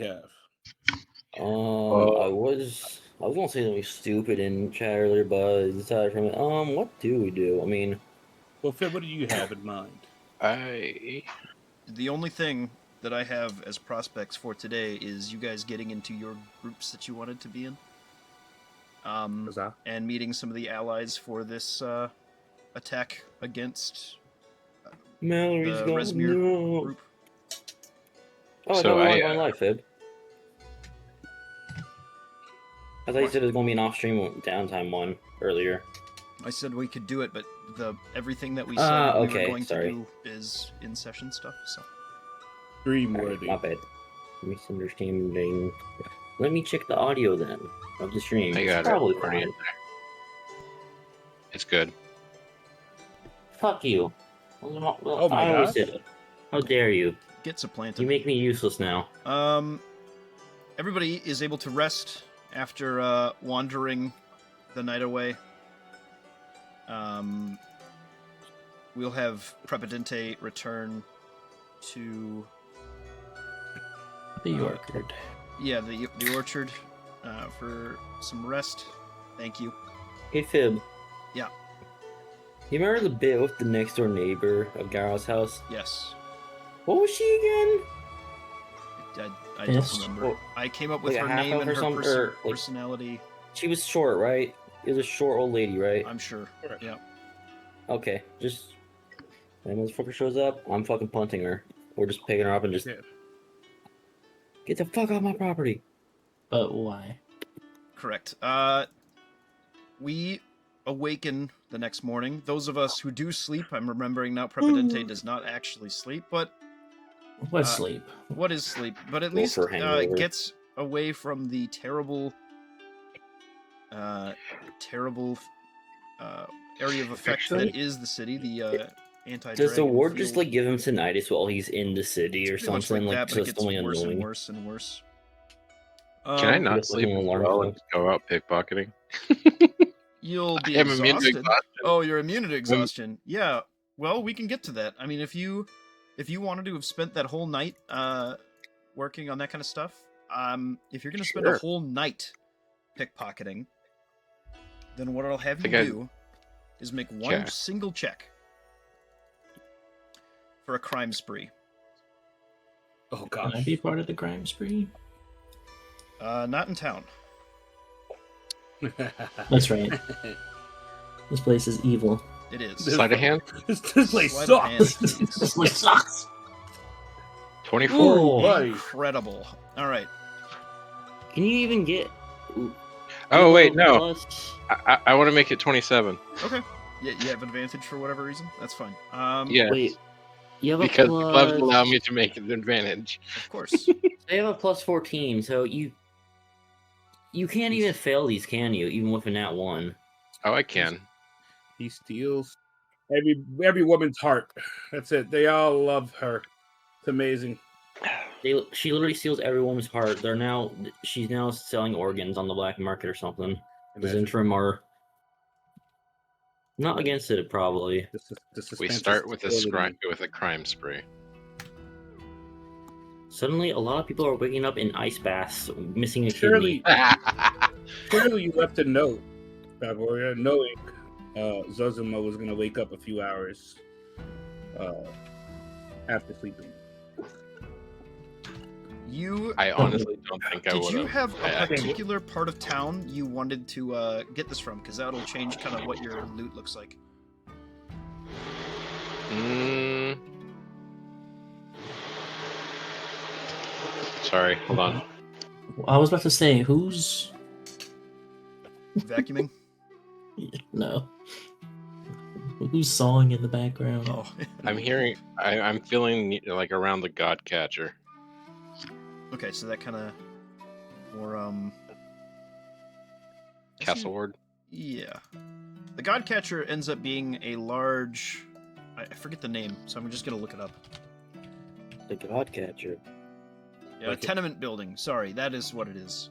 have? I was gonna say something stupid in chat earlier, but I decided from it. What do we do? I mean, Well, Fib, what do you have in mind? The only thing that I have as prospects for today is you guys getting into your groups that you wanted to be in. And meeting some of the allies for this attack against Mallory's the gone. Resmir No. group. Oh, So I I, my life, Fib. I thought you said it was gonna be an off-stream downtime one earlier. I said we could do it, but everything that we said we were going to do is in-session stuff. So Dream-worthy. My bad. Misunderstanding. Let me check the audio then of the stream. I got it's probably it. fine. It's good. Fuck you. Oh my I always gosh. said it. How dare you? Get supplanted. You make me useless now. Everybody is able to rest after wandering the night away. We'll have Prepidente return to the orchard. Yeah, the orchard for some rest. Thank you. Hey, Fib. Yeah. You remember the bit with the next door neighbor of Garo's house? Yes. What was she again? I don't remember. I came up with like her name and her like, personality. She was short, right? It was a short old lady, right? I'm sure. Yeah. Okay, just when the motherfucker shows up, I'm fucking punting her. Or just picking her up and just get the fuck out of my property. But why? Correct. We awaken the next morning. Those of us who do sleep, I'm remembering now, Prepidente does not actually sleep, but What's sleep? What is sleep? But at least gets away from the terrible area of effect that is the city, the anti-dragon. Does the ward just like give him tinnitus while he's in the city or something? Like that, but it just gets only worse annoying. and worse and worse. Can I not sleep as well and just go out pickpocketing? You'll be I'm immune to exhausted. exhaustion. Oh, you're immune to exhaustion. Yeah. Well, we can get to that. I mean, if you wanted to have spent that whole night working on that kind of stuff, if you're going to spend a whole night pickpocketing, then what I'll have you do is make one single check for a crime spree. Oh gosh. Can I be part of the crime spree? Not in town. That's right. This place is evil. It is. Sleight of hand? This place sucks. This place sucks. 24. Ooh, incredible. All right. Can you even get... Oh, wait, no. I want to make it 27. Okay. Yeah, you have advantage for whatever reason? That's fine. Yes. Wait. You have because the gloves allow me to make an advantage. Of course. They have a plus 14, so you can't even fail these, can you? Even with a nat 1. Oh, I can. He steals every woman's heart. That's it. They all love her. It's amazing. She literally steals every woman's heart. She's now selling organs on the black market or something. Does Interim are not against it, probably. We start with a crime spree. Suddenly, a lot of people are waking up in ice baths, missing a Surely, kidney. surely you left a note, Bavaria, knowing Zozuma was going to wake up a few hours after sleeping. I honestly don't think I would have. Did you have a particular part of town you wanted to get this from? Because that'll change kind of what your loot looks like. Sorry, hold on. I was about to say, who's... Vacuuming? No. Who's sawing in the background? Oh. I'm feeling like around the Godcatcher. Okay, so that kind of more Castle Ward? Yeah. The Godcatcher ends up being a large... I forget the name, so I'm just going to look it up. The Godcatcher. Yeah, a tenement building. Sorry, that is what it is.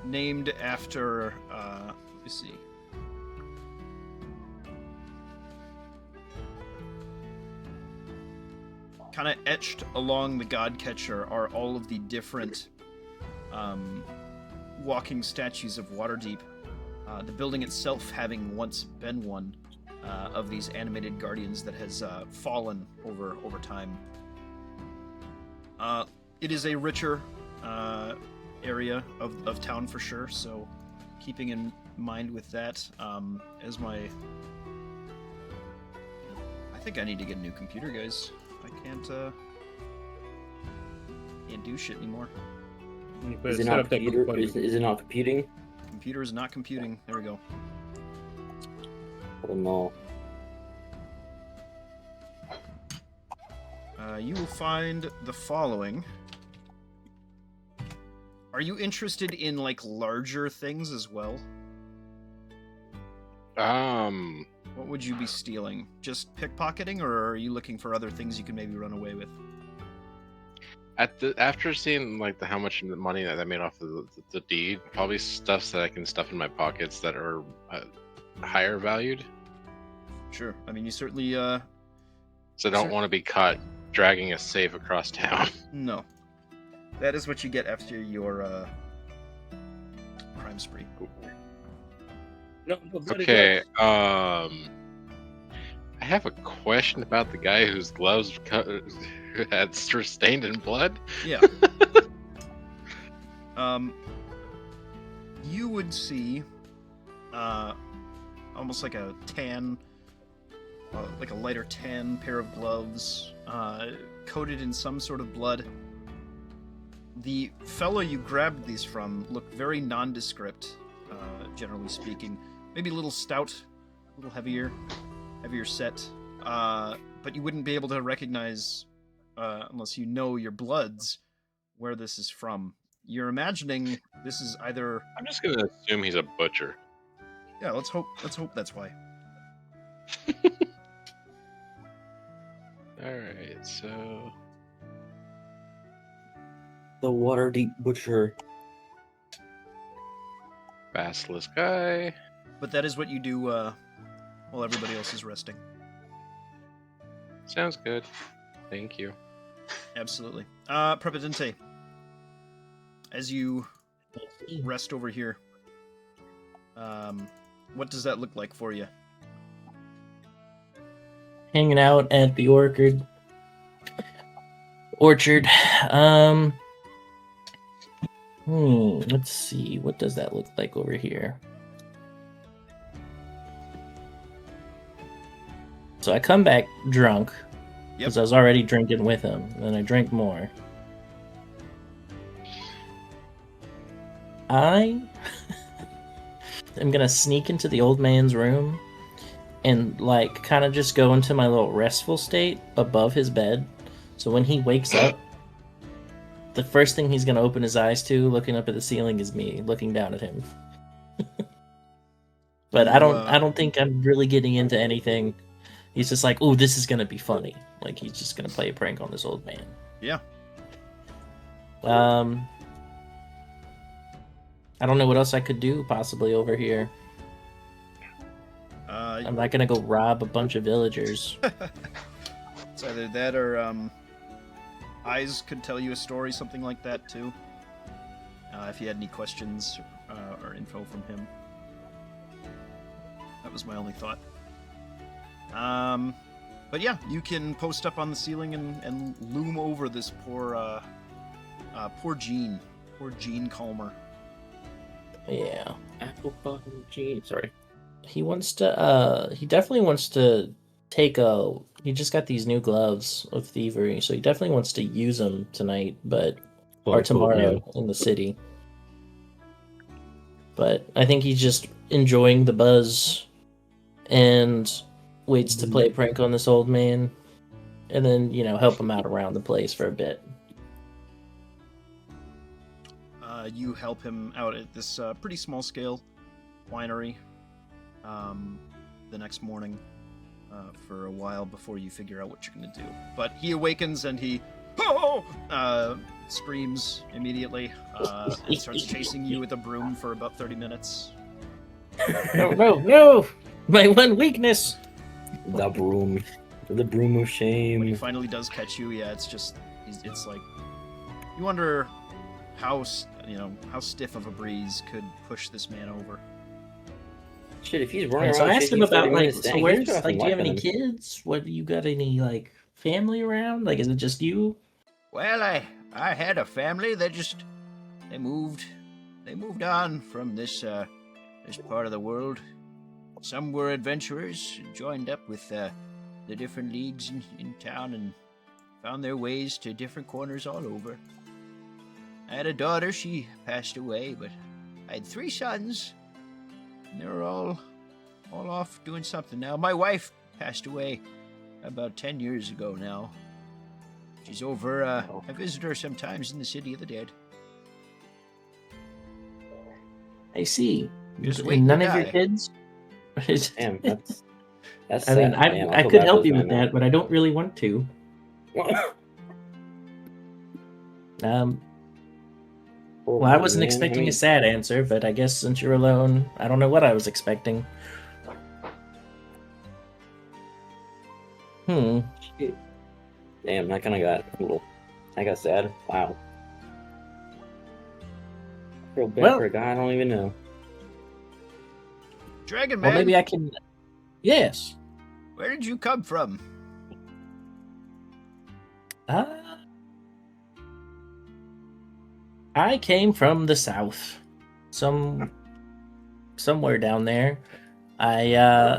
Named after... let me see. kind of etched along the god catcher are all of the different walking statues of Waterdeep. The building itself having once been one of these animated guardians that has fallen over time. It is a richer area of town for sure, so keeping in mind with that, as my... I think I need to get a new computer, guys. I can't do shit anymore. Is it not computer? Is it not computing? Computer is not computing. There we go. Oh no. You will find the following. Are you interested in like larger things as well? What would you be stealing? Just pickpocketing, or are you looking for other things you can maybe run away with? After seeing like how much money that I made off of the deed, probably stuff that I can stuff in my pockets that are higher valued. Sure. I mean, you certainly. So I don't want to be caught dragging a safe across town. No. That is what you get after your crime spree. No, Okay. I have a question about the guy whose gloves had stained in blood. Yeah. You would see almost like a tan, like a lighter tan pair of gloves, coated in some sort of blood. The fellow you grabbed these from looked very nondescript, generally speaking. Maybe a little stout, a little heavier set, but you wouldn't be able to recognize, unless you know your bloods, where this is from. You're imagining this is either... I'm just gonna assume he's a butcher. Yeah, let's hope that's why. Alright, so... The Waterdeep Butcher. Basilisk guy. But that is what you do while everybody else is resting. Sounds good. Thank you. Absolutely. Prepidente, as you rest over here, what does that look like for you? Hanging out at the orchard. Let's see. What does that look like over here? So I come back drunk because I was already drinking with him. Then I drink more. I am gonna sneak into the old man's room and like kind of just go into my little restful state above his bed. So when he wakes up, the first thing he's gonna open his eyes to, looking up at the ceiling, is me looking down at him. But I don't think I'm really getting into anything. He's just like, "Ooh, this is gonna be funny." Like he's just gonna play a prank on this old man. Yeah. I don't know what else I could do possibly over here. I'm not gonna go rob a bunch of villagers. It's either that or Eyes could tell you a story, something like that too. If you had any questions or info from him. That was my only thought. But yeah, you can post up on the ceiling and loom over this poor Jean. Poor Jean Calmer. Yeah. Apple fucking Gene. Sorry. He definitely wants to take he just got these new gloves of thievery, so he definitely wants to use them tonight, or tomorrow in the city. But I think he's just enjoying the buzz and waits to play a prank on this old man and then, help him out around the place for a bit. You help him out at this pretty small scale winery the next morning for a while before you figure out what you're going to do. But he awakens and he screams immediately and starts chasing you with a broom for about 30 minutes. No! My one weakness! The broom. The broom of When he shame. finally does catch you, yeah, it's like you wonder how how stiff of a breeze could push this man over. Shit, if he's running And so around I asked him chasing about 30 like, minutes, so dang, he's where's got like, some do you have life in any him. kids? What, do you got any like family around? Like, is it just you? Well, I had a family that just they moved on from this part of the world. Some were adventurers, joined up with the different leagues in town and found their ways to different corners all over. I had a daughter, she passed away, but I had 3 sons, and they were all off doing something now. My wife passed away about 10 years ago now. She's over, I visit her sometimes in the City of the Dead. I see. Just And waiting to none of your die. kids? Damn, that's I mean, sad. Damn, I feel could bad help for you this with man that, but I don't really want to. now. Well, I wasn't expecting a sad answer, but I guess since you're alone, I don't know what I was expecting. Shit. Damn, that kind of got cool. I got sad. Wow. I feel bad Well- for a guy I don't even know. Dragon Well, Man, maybe I can. Yes. where did you come from? Uh, I came from the south, somewhere down there. I'm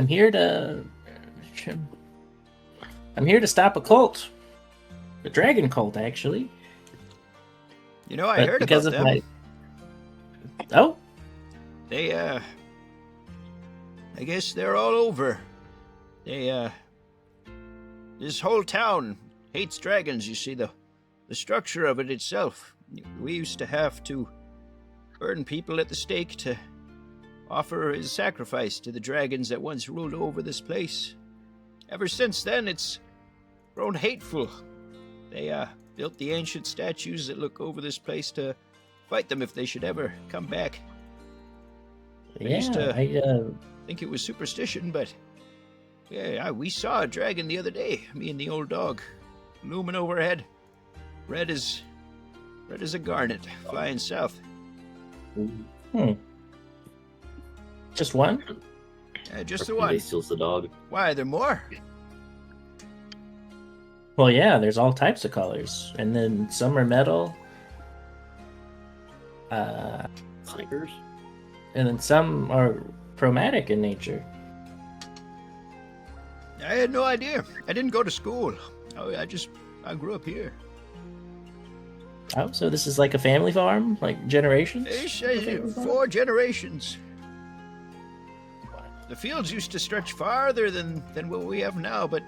here to stop a cult, a dragon cult, actually. You know, I But heard because about of them. Oh, They, I guess they're all over. They, this whole town hates dragons, you see, the structure of it itself. We used to have to burn people at the stake to offer as sacrifice to the dragons that once ruled over this place. Ever since then, it's grown hateful. They, built the ancient statues that look over this place to fight them if they should ever come back. I used to- think it was superstition, but yeah, we saw a dragon the other day, me and the old dog, looming overhead, red as a garnet, flying south. just one? Just the They one. steals the dog. Why, are there more? Well, yeah, there's all types of colors, and then some are metal. Snipers? And then some are chromatic in nature. I had no idea. I didn't go to school. I grew up here. Oh, so this is like a family farm, like generations? It's, 4 generations. The fields used to stretch farther than what we have now, but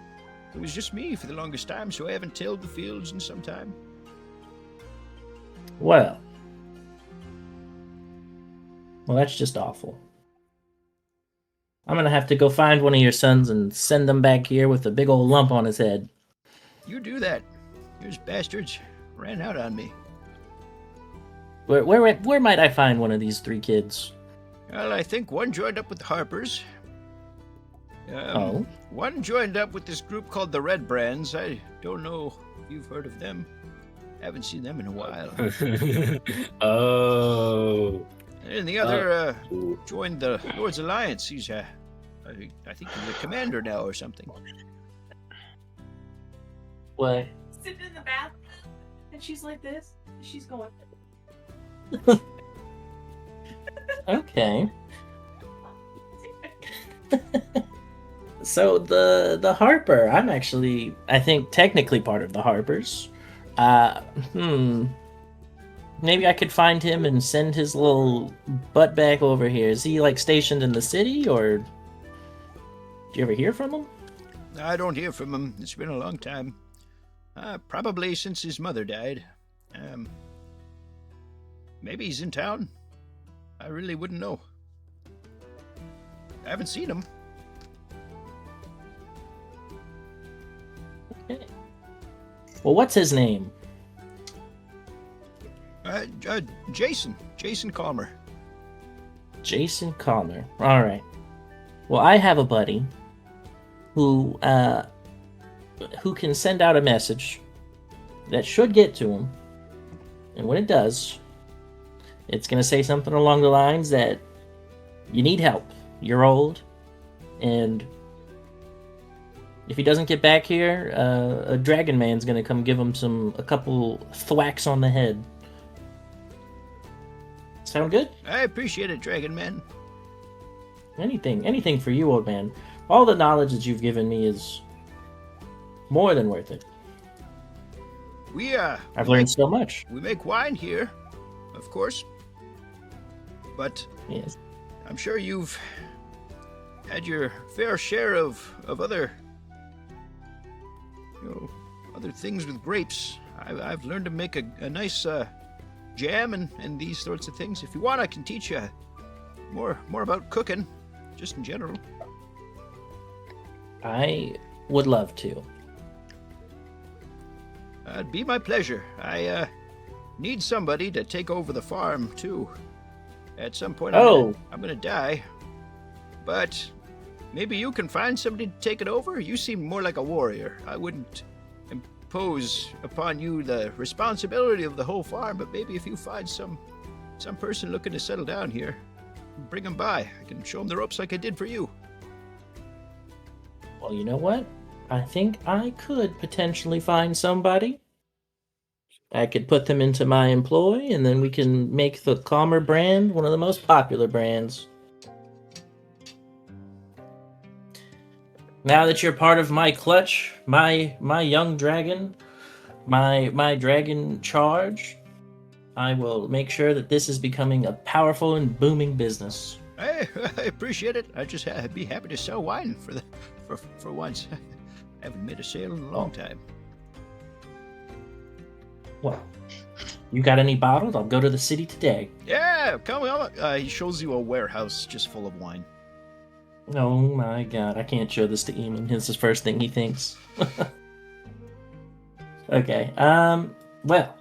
it was just me for the longest time, so I haven't tilled the fields in some time. Well, that's just awful. I'm gonna have to go find one of your sons and send them back here with a big old lump on his head. You do that. Those bastards ran out on me. Where might I find one of these 3 kids? Well, I think one joined up with the Harpers. Oh. One joined up with this group called the Red Brands. I don't know if you've heard of them. Haven't seen them in a while. Oh. And the other Ooh. joined the Lord's Alliance. He's, I think he's a commander now or something. What? Sitting in the bathroom, and she's like this. And she's going. Okay. So the Harper, I'm actually, I think, technically part of the Harpers. Maybe I could find him and send his little butt back over here. Is he like stationed in the city, or do you ever hear from him? I don't hear from him. It's been a long time. Probably since his mother died. Maybe he's in town. I really wouldn't know. I haven't seen him. Okay. Well, what's his name? Jason Calmer. Jason Connor. All right. Well, I have a buddy. who can send out a message that should get to him. And when it does, it's going to say something along the lines that you need help. You're old, and if he doesn't get back here, a dragon man's going to come give him a couple thwacks on the head. Sound good? I appreciate it, Dragon Man. Anything for you, old man. All the knowledge that you've given me is more than worth it. I've learned so much. We make wine here, of course. But yes, I'm sure you've had your fair share of other, other things with grapes. I've learned to make a nice jam and these sorts of things. If you want, I can teach you more about cooking, just in general. I would love to. It'd be my pleasure. I need somebody to take over the farm too. At some point, I'm gonna die. But maybe you can find somebody to take it over. You seem more like a warrior. I wouldn't impose upon you the responsibility of the whole farm, but maybe if you find some person looking to settle down here, bring them by. I can show them the ropes like I did for you. Well, you know what? I think I could potentially find somebody. I could put them into my employ, and then we can make the Calmer brand one of the most popular brands. Now that you're part of my clutch, my young dragon, my dragon charge, I will make sure that this is becoming a powerful and booming business. I appreciate it. I'd be happy to sell wine for once. I haven't made a sale in a long time. Well, you got any bottles? I'll go to the city today. Yeah, come on. He shows you a warehouse just full of wine. Oh my god, I can't show this to Eamon. It's the first thing he thinks. Okay, well.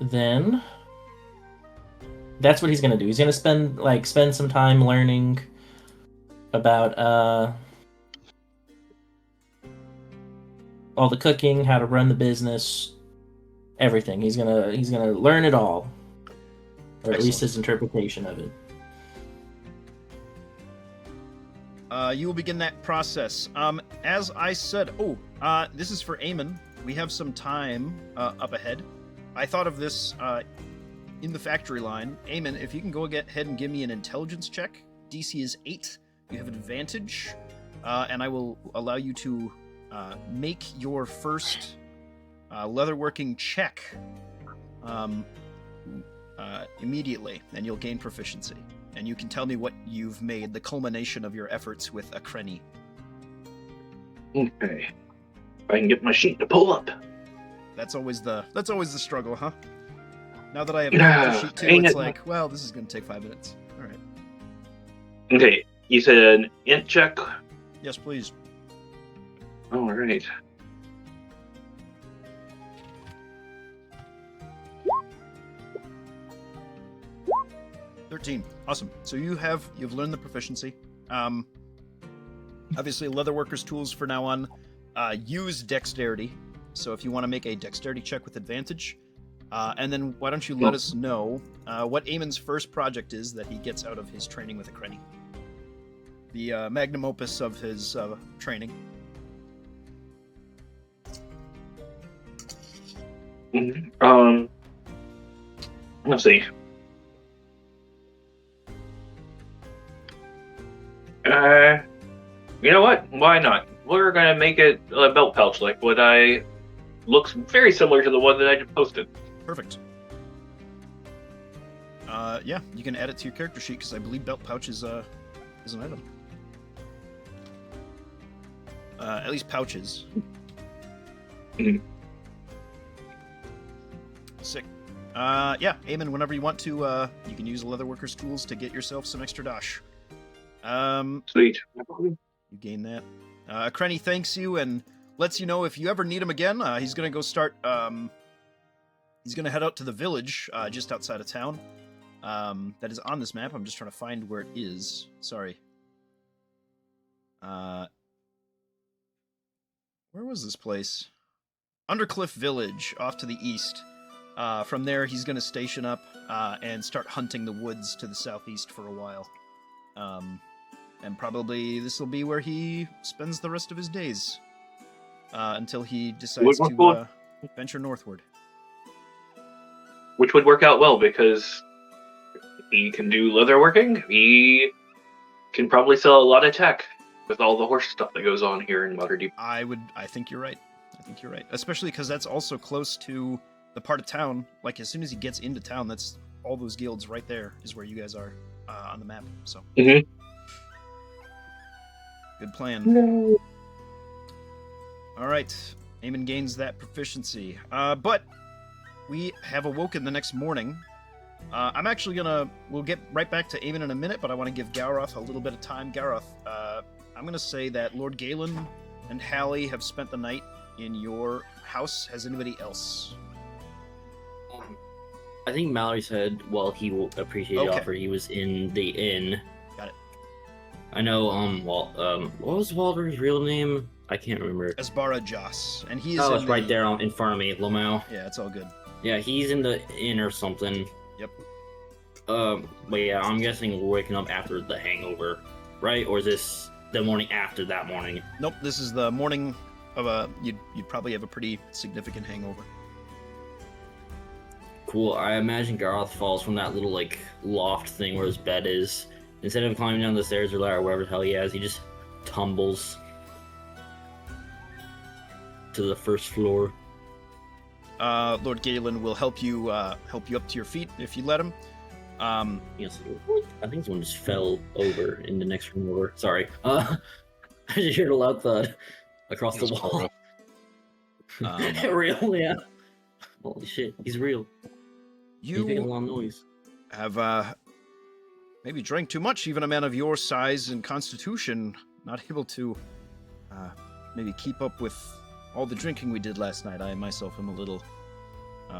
Then that's what he's gonna do. He's gonna spend some time learning about all the cooking, how to run the business, everything. He's gonna learn it all. Or at least his interpretation of it. You will begin that process. As I said, this is for Eamon. We have some time up ahead. I thought of this in the factory line. Eamon, if you can go ahead and give me an intelligence check. DC is 8. You have an advantage, and I will allow you to make your first leatherworking check immediately, and you'll gain proficiency. And you can tell me what you've made, the culmination of your efforts with Tyranny. Okay. If I can get my sheet to pull up. That's always the struggle, huh? Now that I have a sheet too, it's like, well, this is going to take 5 minutes. All right. Okay, you said an int check? Yes, please. All right. Awesome. So you've learned the proficiency. Obviously, leatherworker's tools for now on use dexterity. So if you want to make a dexterity check with advantage, and then why don't you let us know what Eamon's first project is that he gets out of his training with Tyranny? The magnum opus of his training. Let's see. You know what? Why not? We're gonna make it a belt pouch like what looks very similar to the one that I just posted. Perfect. Yeah, you can add it to your character sheet because I believe belt pouch is an item. At least pouches. Sick. Yeah, Eamon, whenever you want to, you can use the leatherworker's tools to get yourself some extra dosh. Sweet. You gain that. Tyranny thanks you and lets you know if you ever need him again, he's gonna go start, he's gonna head out to the village, just outside of town. That is on this map. I'm just trying to find where it is. Sorry. Where was this place? Undercliff Village, off to the east. From there, he's going to station up and start hunting the woods to the southeast for a while. And probably this will be where he spends the rest of his days until he decides to venture northward. Which would work out well because he can do leatherworking. He can probably sell a lot of tech with all the horse stuff that goes on here in Waterdeep. I think you're right. Especially because that's also close to the part of town. Like, as soon as he gets into town, that's all those guilds right there is where you guys are on the map. So, Mhm. Good plan. No. All right. Eamon gains that proficiency. But we have awoken the next morning. I'm actually we'll get right back to Eamon in a minute, but I want to give Garoth a little bit of time. Garoth, I'm going to say that Lord Galen and Hallie have spent the night in your house. Has anybody else? I think Mallory said, well, he will appreciate the offer. He was in the inn. Got it. I know, what was Walter's real name? I can't remember. Asbara Joss. And he is it's right there in front of me, Lamau. Yeah, it's all good. Yeah, he's in the inn or something. Yep. But yeah, I'm guessing we're waking up after the hangover, right? Or is this the morning after that morning? Nope, this is the morning of you'd probably have a pretty significant hangover. Cool. I imagine Garth falls from that little, like, loft thing where his bed is. Instead of climbing down the stairs or ladder or whatever the hell he has, he just tumbles to the first floor. Lord Galen will help you up to your feet if you let him. Yes, I think someone just fell over in the next room over. Sorry. I just heard a loud thud across the wall. Real, yeah. Holy shit, he's real. He's making a lot of noise. Have maybe drank too much. Even a man of your size and constitution, not able to maybe keep up with all the drinking we did last night. I myself am a little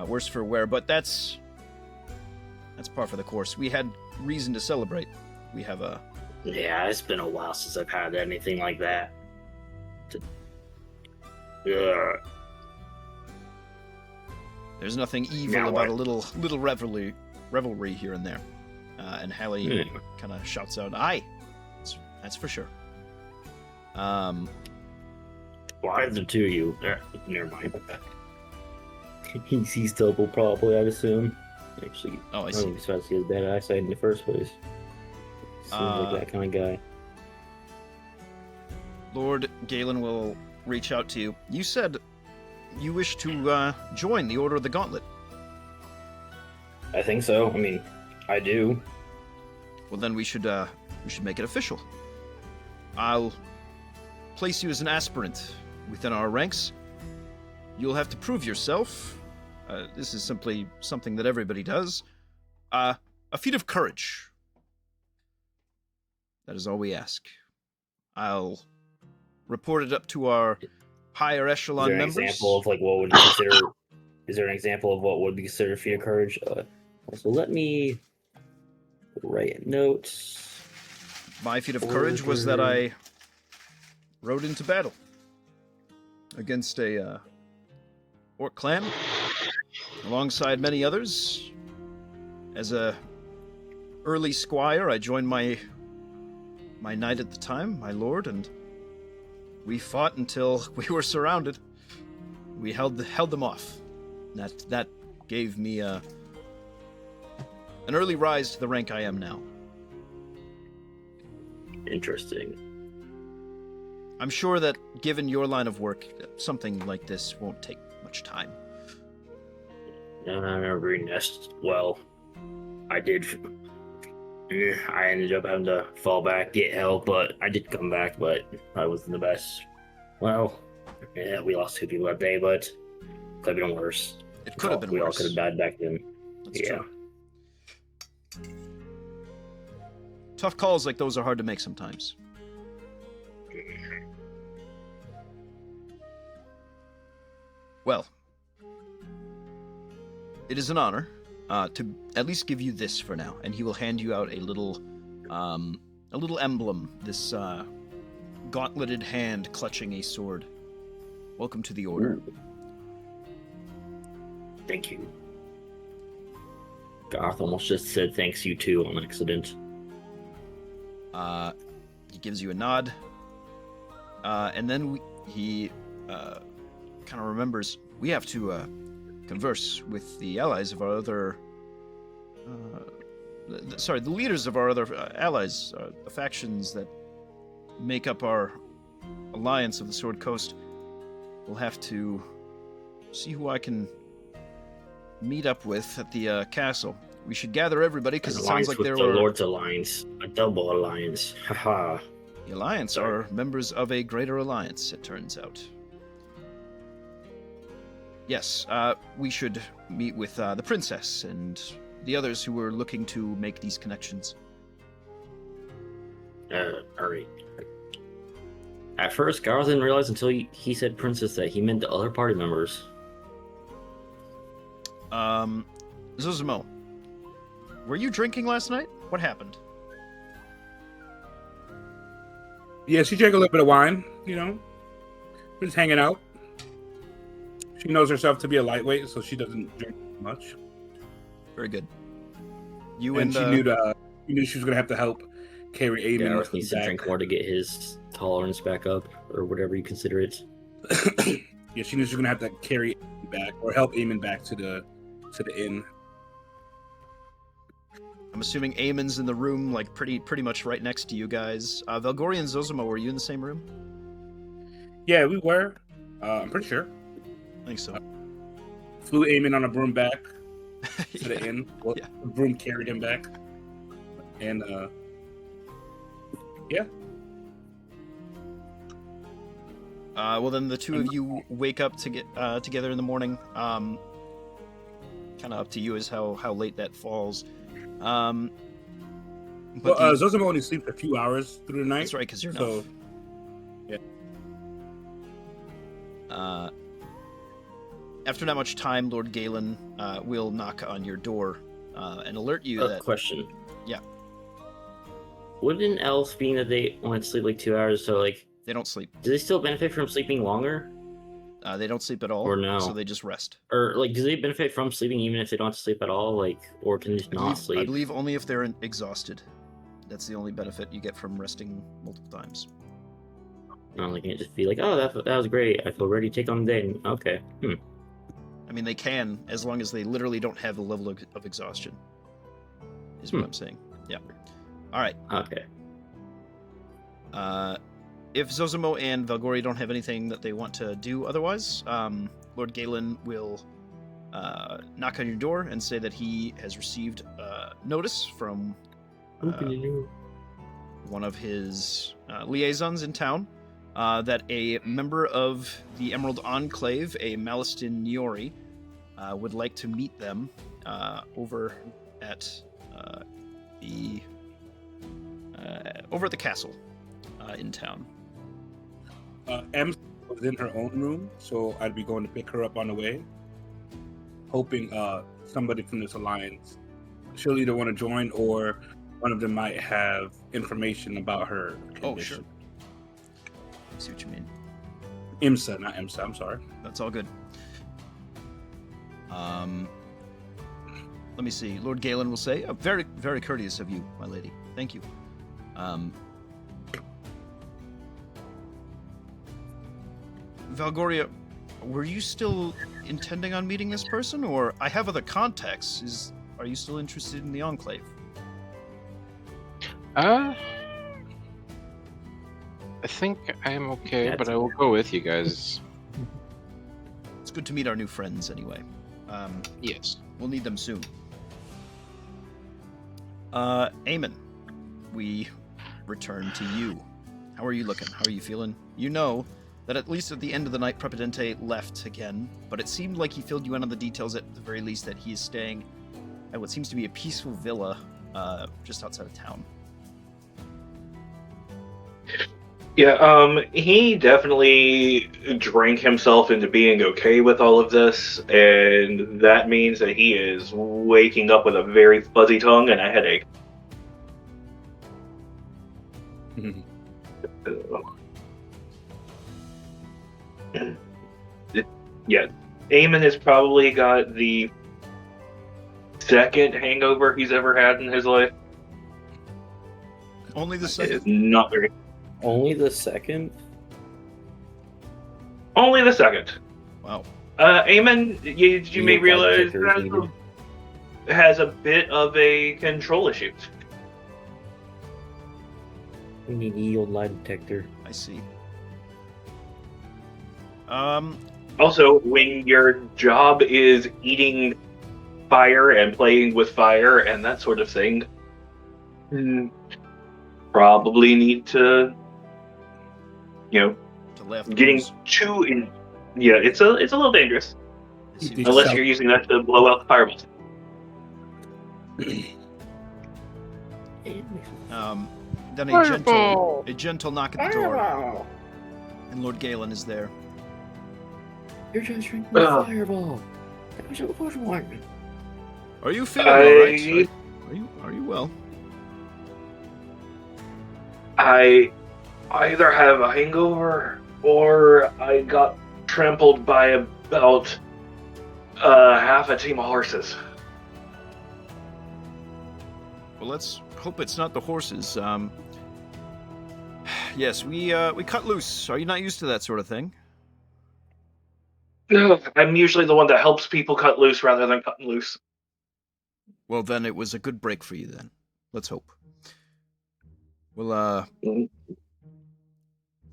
worse for wear, but that's par for the course. We had reason to celebrate. We have a... Yeah, it's been a while since I've had anything like that. There's nothing evil about a little revelry here and there. And Hallie kind of shouts out, "Aye, that's for sure." Why the two of you? Never mind. He's double probably, I'd assume. Actually, I see. He's supposed to get bad eyesight in the first place. Seems like that kind of guy. Lord Galen will reach out to you. You said you wish to join the Order of the Gauntlet. I think so. I mean, I do. Well, then we should make it official. I'll place you as an aspirant within our ranks. You'll have to prove yourself. This is simply something that everybody does. A feat of courage. That is all we ask. I'll report it up to our higher echelon members. Is there an example of like what would you consider? Is there an example of what would be considered a feat of courage? Also, let me write notes. My feat of courage was that I rode into battle against a orc clan, alongside many others. As a early squire, I joined my knight at the time, my lord, and we fought until we were surrounded. We held them off. That gave me an early rise to the rank I am now. Interesting. I'm sure that, given your line of work, something like this won't take much time. I remember reading this. Well, I did. I ended up having to fall back, get help, but I did come back, but I wasn't the best. Well, yeah, we lost 2 people that day, but it could have been worse. It could have been we worse. all could have died back then. That's true. Tough calls like those are hard to make sometimes. Well, it is an honor to at least give you this for now, and he will hand you out a little emblem, this gauntleted hand clutching a sword. Welcome to the Order. Ooh. Thank you. Garth almost just said thanks you too on accident. He gives you a nod, and then he kind of remembers we have to converse with the allies of our other. The leaders of our other allies, the factions that make up our alliance of the Sword Coast. We'll have to see who I can meet up with at the castle. We should gather everybody because it sounds like with there the were Lord's Alliance, a double alliance. Haha. the alliance are members of a greater alliance. It turns out. Yes, we should meet with the princess and the others who were looking to make these connections. Alright. At first, Garth didn't realize until he said princess that he meant the other party members. Zuzimo, were you drinking last night? What happened? Yeah, she drank a little bit of wine, you know. We're just hanging out. She knows herself to be a lightweight, so she doesn't drink much. Very good. You And and she knew she was gonna have to help carry Aemon Garth needs to back. drink more to get his tolerance back up, or whatever you consider it. Yeah, she knew she was gonna have to carry Aemon back or help Aemon back to the inn. I'm assuming Eamon's in the room, like pretty much right next to you guys. Valgori and Zozimo, were you in the same room? Yeah, we were. I'm pretty sure. I think so. Flew Aemon on a broom back to the Yeah. inn. Well, Yeah. the broom carried him back. And yeah. Well, then the two of you wake up to get together in the morning. Kind of up to you as how late that falls. But Zozimo only sleeps a few hours through the night. that's right, because you're So, not. After not much time, Lord Galen will knock on your door and alert you that Question. Yeah. Wouldn't elves, being that they only sleep like 2 hours, so like, they don't sleep. do they still benefit from sleeping longer? They don't sleep at all, Or no? so they just rest. Or like, do they benefit from sleeping even if they don't have to sleep at all? Like, or can they just not I sleep? believe only if they're exhausted. That's the only benefit you get from resting multiple times. No, they can't just be like, oh, that was great. I feel ready to take on the day. Okay. I mean, they can, as long as they literally don't have the level of exhaustion. Is what I'm saying. Yeah. All right. Okay. If Zozimo and Valgori don't have anything that they want to do otherwise, Lord Galen will knock on your door and say that he has received notice from one of his liaisons in town that a member of the Emerald Enclave, a Malistin Niori, would like to meet them over at the castle in town. M was in her own room, so I'd be going to pick her up on the way, hoping somebody from this alliance, she'll either want to join or one of them might have information about her condition. Oh, sure. I see what you mean. IMSA, not EMSA, I'm sorry. That's all good. Let me see. Lord Galen will say, very, very courteous of you, my lady. Thank you. Valgoria, were you still intending on meeting this person, or I have other contacts? Are you still interested in the Enclave? I think I am okay, but I will go with you guys. It's good to meet our new friends, anyway. Yes. We'll need them soon. Eamon, we return to you. How are you looking? How are you feeling? You know that at least at the end of the night, Prepidente left again, but it seemed like he filled you in on the details at the very least that he is staying at what seems to be a peaceful villa just outside of town. Yeah, he definitely drank himself into being okay with all of this, and that means that he is waking up with a very fuzzy tongue and a headache. Yeah, Eamon has probably got the second hangover he's ever had in his life. Only the It's second. not very. Only the second? Only the second. Wow. Eamon, you may Yield lie realize detector is needed. has a bit of a control issue. We need a yield lie detector. I see. Also, when your job is eating fire and playing with fire and that sort of thing, probably need to, to lay off the getting booze. too in. Yeah, it's a little dangerous I see. Did unless sell- you're using that to blow out the fireballs. Then a gentle knock at the door, and Lord Galen is there. You're just drinking the fireball. That was a good one. Are you feeling all right? Are you well? I either have a hangover or I got trampled by about half a team of horses. Well, let's hope it's not the horses. Yes, we cut loose. Are you not used to that sort of thing? No, I'm usually the one that helps people cut loose rather than cutting loose. Well, then it was a good break for you. Then let's hope. We'll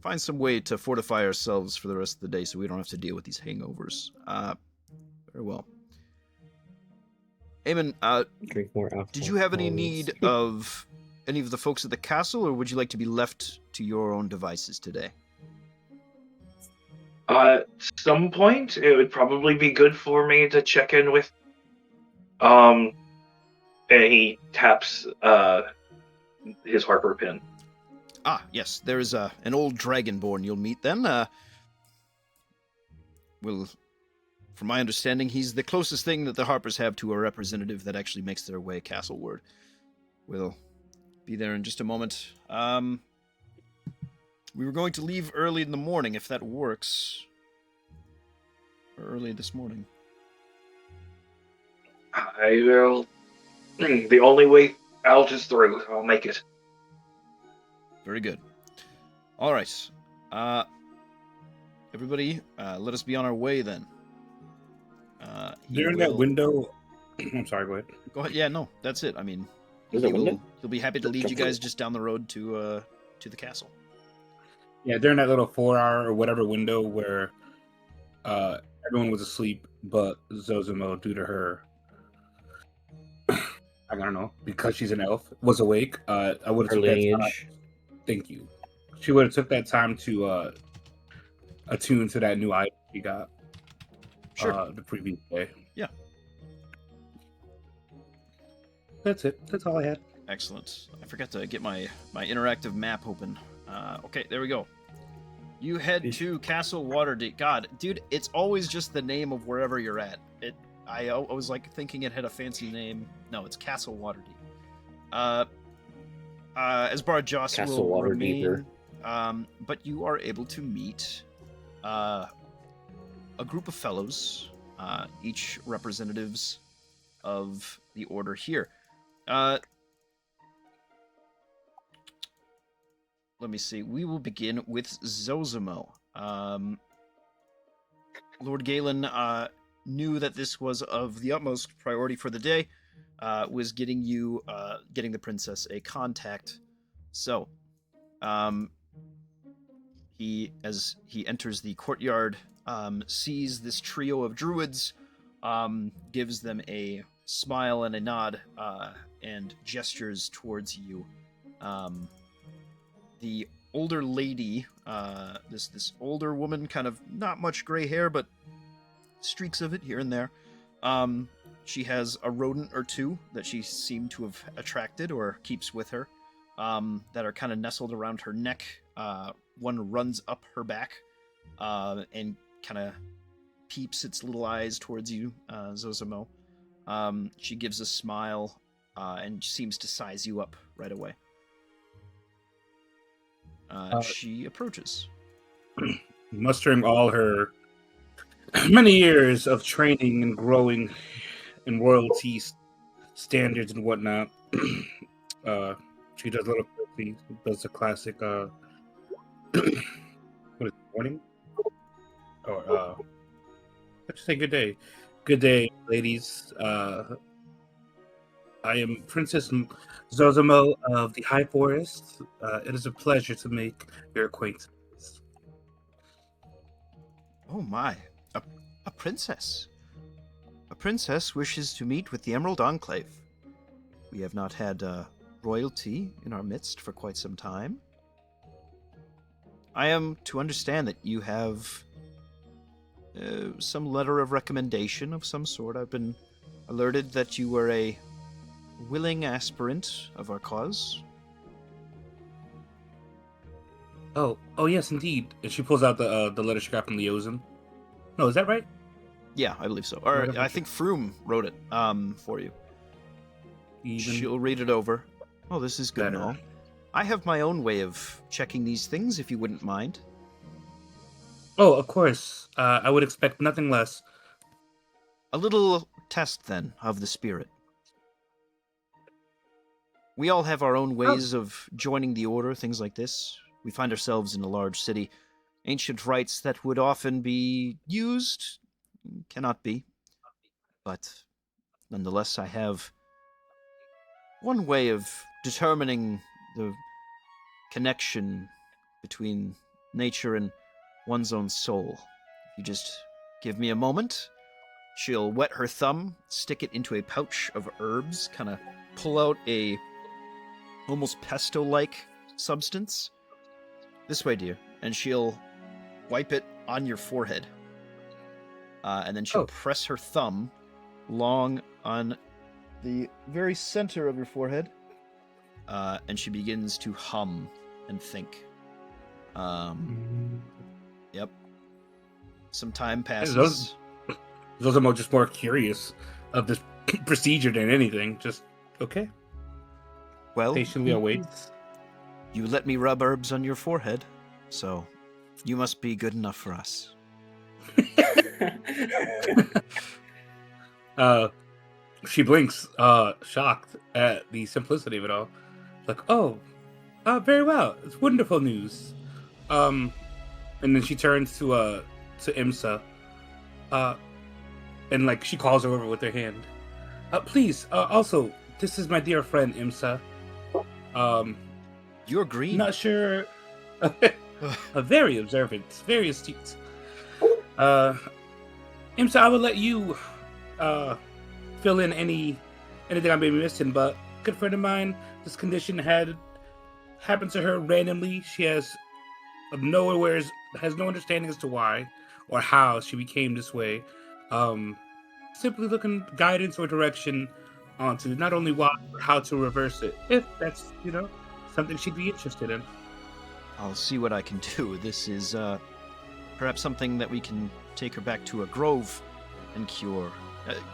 find some way to fortify ourselves for the rest of the day, so we don't have to deal with these hangovers. Very well. Eamon, Drink more alcohol. did you have any need of any of the folks at the castle, or would you like to be left to your own devices today? At some point, it would probably be good for me to check in with. And he taps his Harper pin. Ah, yes, there is an old dragonborn you'll meet then. Well, from my understanding, he's the closest thing that the Harpers have to a representative that actually makes their way castleward. We'll be there in just a moment. We were going to leave early in the morning, if that works. Or early this morning. I will. The only way out is through. I'll make it. Very good. All right. Everybody, let us be on our way then. During that window, I'm sorry. Go ahead. Go ahead. Yeah, no, that's it. I mean, Is it window? he'll be happy to lead you guys just down the road to the castle. Yeah, during that little 4-hour or whatever window where everyone was asleep, but Zozimo, due to her, I don't know, because she's an elf, was awake. I would have Her took that time. lineage. Thank you. She would have took that time to attune to that new item she got. Sure. The previous day. Yeah. That's it. That's all I had. Excellent. I forgot to get my interactive map open. Okay, there we go. You head to Castle Waterdeep. God, dude, it's always just the name of wherever you're at. I was like thinking it had a fancy name. No, it's Castle Waterdeep. Asbar Joss Castle will Waterdeeper. remain, but you are able to meet a group of fellows, each representatives of the order here. Let me see. We will begin with Zozimo. Lord Galen knew that this was of the utmost priority for the day, was getting the princess a contact. So, as he enters the courtyard, sees this trio of druids, gives them a smile and a nod, and gestures towards you. The older lady, this older woman, kind of not much gray hair, but streaks of it here and there. She has a rodent or two that she seemed to have attracted or keeps with her, that are kind of nestled around her neck. One runs up her back and kind of peeps its little eyes towards you, Zozimo. She gives a smile and seems to size you up right away. She approaches. mustering all her many years of training and growing in royalty standards and whatnot. She does a little quickly, does the classic what is it, morning? Or let's say good day. Good day, ladies. I am Princess Zozomo of the High Forest. It is a pleasure to make your acquaintance. Oh my, a princess. A princess wishes to meet with the Emerald Enclave. We have not had royalty in our midst for quite some time. I am to understand that you have some letter of recommendation of some sort. I've been alerted that you were a willing aspirant of our cause. Oh, yes, indeed. And she pulls out the letter she got from Leosin. No, is that right? Yeah, I believe so. Or I think Froome wrote it for you. She'll read it over. Oh, this is good and all. I have my own way of checking these things, if you wouldn't mind. Oh, of course. I would expect nothing less. A little test, then, of the spirit. We all have our own ways of joining the order, things like this. We find ourselves in a large city. Ancient rites that would often be used cannot be. But nonetheless, I have one way of determining the connection between nature and one's own soul. If you just give me a moment, she'll wet her thumb, stick it into a pouch of herbs, kind of pull out a almost pesto-like substance. This way, dear. And she'll wipe it on your forehead. And then she'll press her thumb long on the very center of your forehead. And she begins to hum and think. Yep. Some time passes. Those are just more curious of this procedure than anything. Just, okay. Well, patiently awaits. You let me rub herbs on your forehead, so you must be good enough for us. She blinks, shocked at the simplicity of it all. Like, very well. It's wonderful news. And then she turns to Imsa, and like she calls her over with her hand. Please, also, this is my dear friend Imsa. You're green. Not sure. Very observant, very astute. Imsa, I will let you fill in anything I may be missing, but a good friend of mine, this condition happened to her randomly. She has no understanding as to why or how she became this way. Simply looking guidance or direction onto not only why but how to reverse it, if that's something she'd be interested in. I'll see what I can do. This is perhaps something that we can take her back to a grove and cure.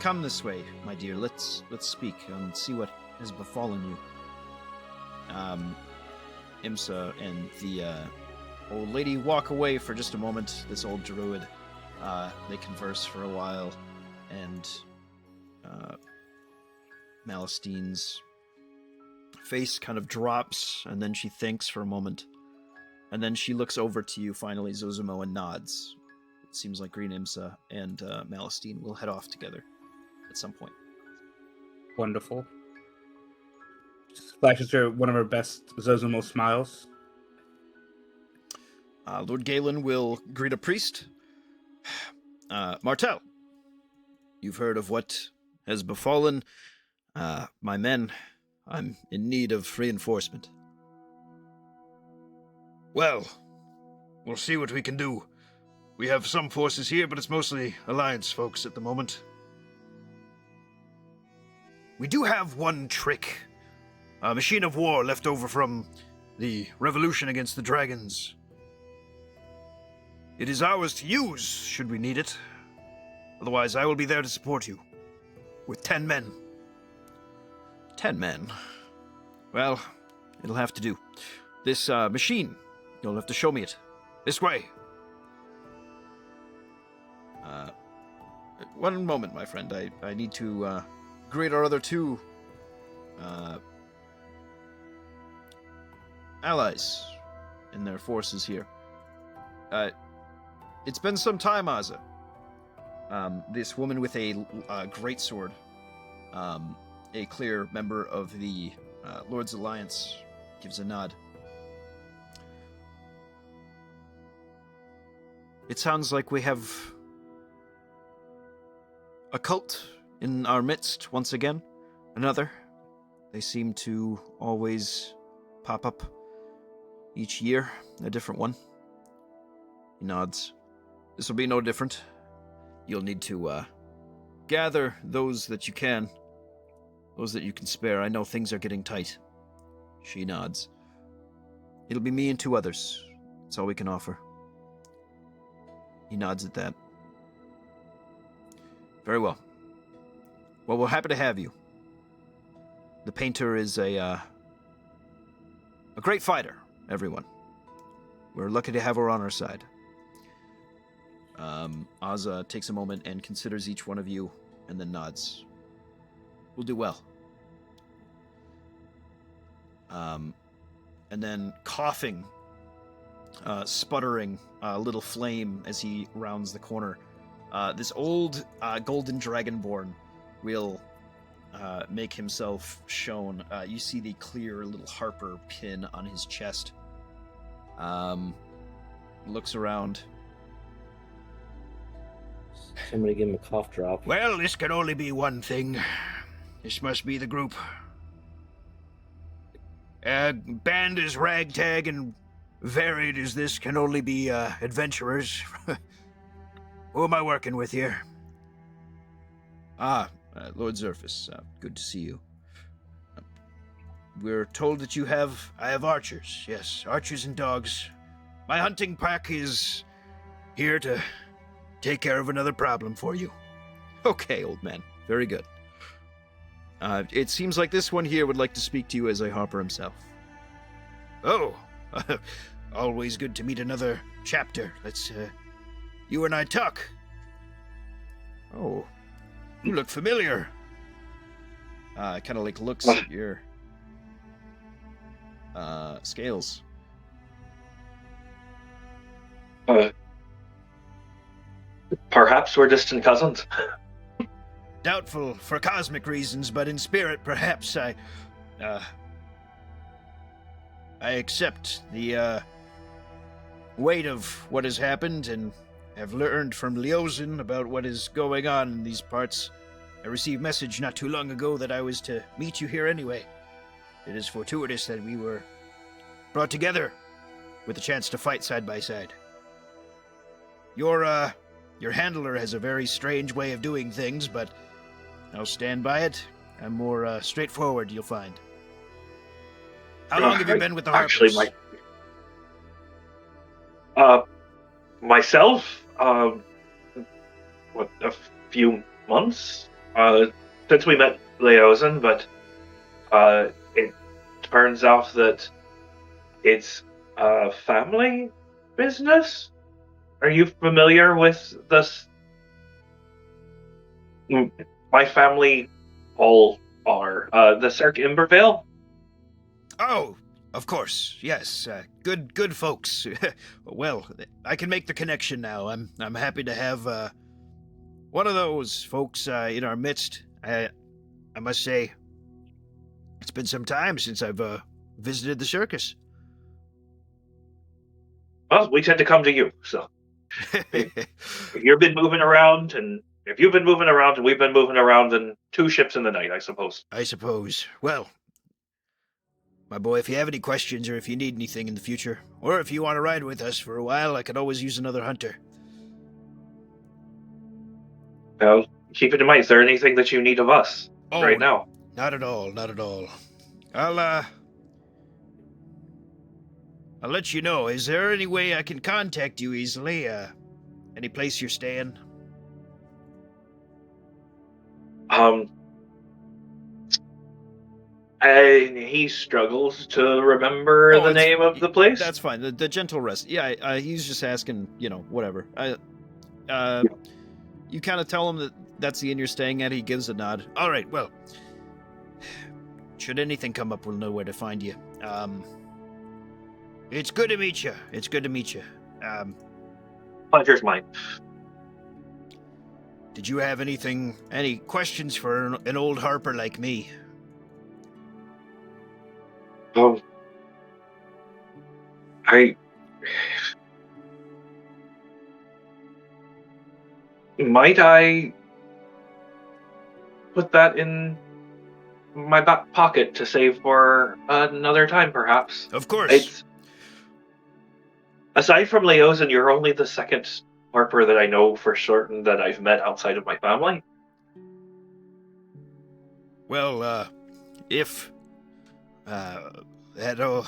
Come this way, my dear. Let's speak and see what has befallen you. Imsa and the old lady walk away for just a moment. This old druid. They converse for a while, and Malestine's face kind of drops, and then she thinks for a moment. And then she looks over to you finally, Zozomo, and nods. It seems like Green Imsa and Malestine will head off together at some point. Wonderful. Flashes her one of her best Zozomo smiles. Lord Galen will greet a priest. Martel, you've heard of what has befallen my men. I'm in need of reinforcement. Well, we'll see what we can do. We have some forces here, but it's mostly Alliance folks at the moment. We do have one trick. A machine of war left over from the revolution against the dragons. It is ours to use, should we need it. Otherwise, I will be there to support you. With 10 men. 10 men? Well, it'll have to do. This machine, you'll have to show me it. This way. One moment, my friend. I need to greet our other two allies in their forces here. It's been some time, Aza. This woman with a great sword, a clear member of the Lord's Alliance, gives a nod. It sounds like we have a cult in our midst once again. Another. They seem to always pop up each year, a different one. He nods. This will be no different. You'll need to gather those that you can. Those that you can spare. I know things are getting tight. She nods. It'll be me and 2 others. That's all we can offer. He nods at that. Very well. Well, we're happy to have you. The painter is a great fighter, everyone. We're lucky to have her on our side. Aza takes a moment and considers each one of you, and then nods. We'll do well. And then coughing, sputtering, a little flame as he rounds the corner. This old golden dragonborn will make himself shown. You see the clear little harper pin on his chest. Looks around. Somebody give him a cough drop. Well, this can only be one thing. This must be the group. Band as ragtag and varied as this can only be adventurers. Who am I working with here? Lord Zerfus, good to see you. We're told that you have... I have archers, yes, archers and dogs. My hunting pack is here to take care of another problem for you. Okay, old man. Very good. It seems like this one here would like to speak to you as a harper himself. Oh, always good to meet another chapter. Let's, you and I talk. Oh, You look familiar. kind of like looks at your scales. Perhaps we're distant cousins. Doubtful for cosmic reasons, but in spirit, perhaps I accept the weight of what has happened and have learned from Leosin about what is going on in these parts. I received message not too long ago that I was to meet you here anyway. It is fortuitous that we were brought together with a chance to fight side by side. Your handler has a very strange way of doing things, but I'll stand by it. I'm more straightforward, you'll find. How long have you been with the Harpers? Actually, myself, a few months since we met Leosin, but it turns out that it's a family business. Are you familiar with this? My family all are. The Cirque Imbervale? Oh, of course, yes. Good folks. Well, I can make the connection now. I'm happy to have one of those folks in our midst. I must say, it's been some time since I've visited the circus. Well, we tend to come to you, so. You've been moving around, and if you've been moving around and we've been moving around, then 2 ships in the night, I suppose. I suppose. Well, my boy, if you have any questions or if you need anything in the future, or if you want to ride with us for a while, I could always use another hunter. Well, keep it in mind. Is there anything that you need of us right now? Not at all, not at all. I'll let you know. Is there any way I can contact you easily? Any place you're staying? He struggles to remember the name of the place. That's fine. The Gentle Rest. Yeah, he's just asking, whatever. you kind of tell him that that's the inn you're staying at. He gives a nod. All right, well, should anything come up, we'll know where to find you. It's good to meet you. It's good to meet you. Pleasure's mine. Did you have any questions for an old harper like me? Might I put that in my back pocket to save for another time, perhaps? Of course. It's aside from Leosin, you're only the second harper that I know for certain that I've met outside of my family. Well, if that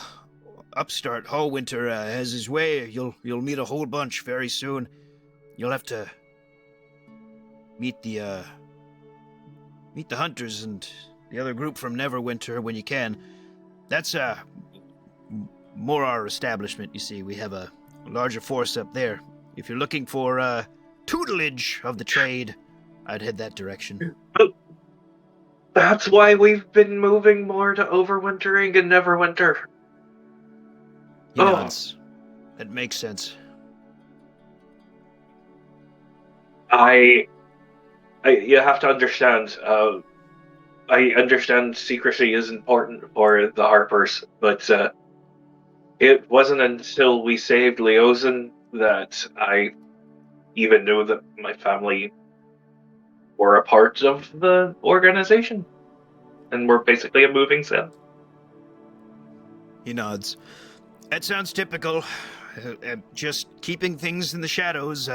upstart Hallwinter has his way, you'll meet a whole bunch very soon. You'll have to meet the hunters and the other group from Neverwinter when you can. That's more our establishment, you see. We have a larger force up there. If you're looking for tutelage of the trade, I'd head that direction. That's why we've been moving more to overwintering and Neverwinter. He nods. That makes sense. You have to understand. I understand secrecy is important for the Harpers, but it wasn't until we saved Leosin that I even knew that my family were a part of the organization, and we're basically a moving cell. He nods. That sounds typical. Just keeping things in the shadows.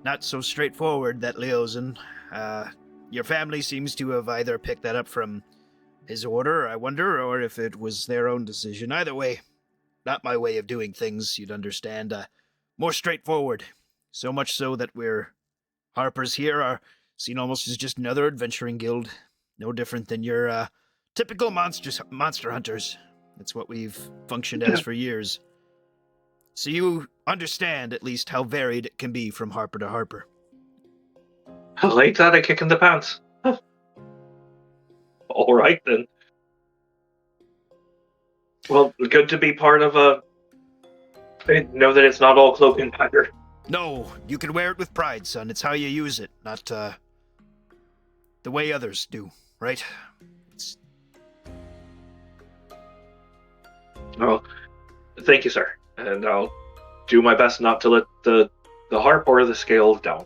Not so straightforward, that Leosin. Your family seems to have either picked that up from his order, I wonder, or if it was their own decision. Either way, not my way of doing things, you'd understand. More straightforward. So much so that we're Harpers here are seen almost as just another adventuring guild. No different than your typical monster hunters. That's what we've functioned as for years. So you understand, at least, how varied it can be from Harper to Harper. Ain't that a kick in the pants? All right, then. Well, good to be part of I know that it's not all cloak and dagger. No, you can wear it with pride, son. It's how you use it, not the way others do, right? Well, thank you, sir. And I'll do my best not to let the harp or the scales down.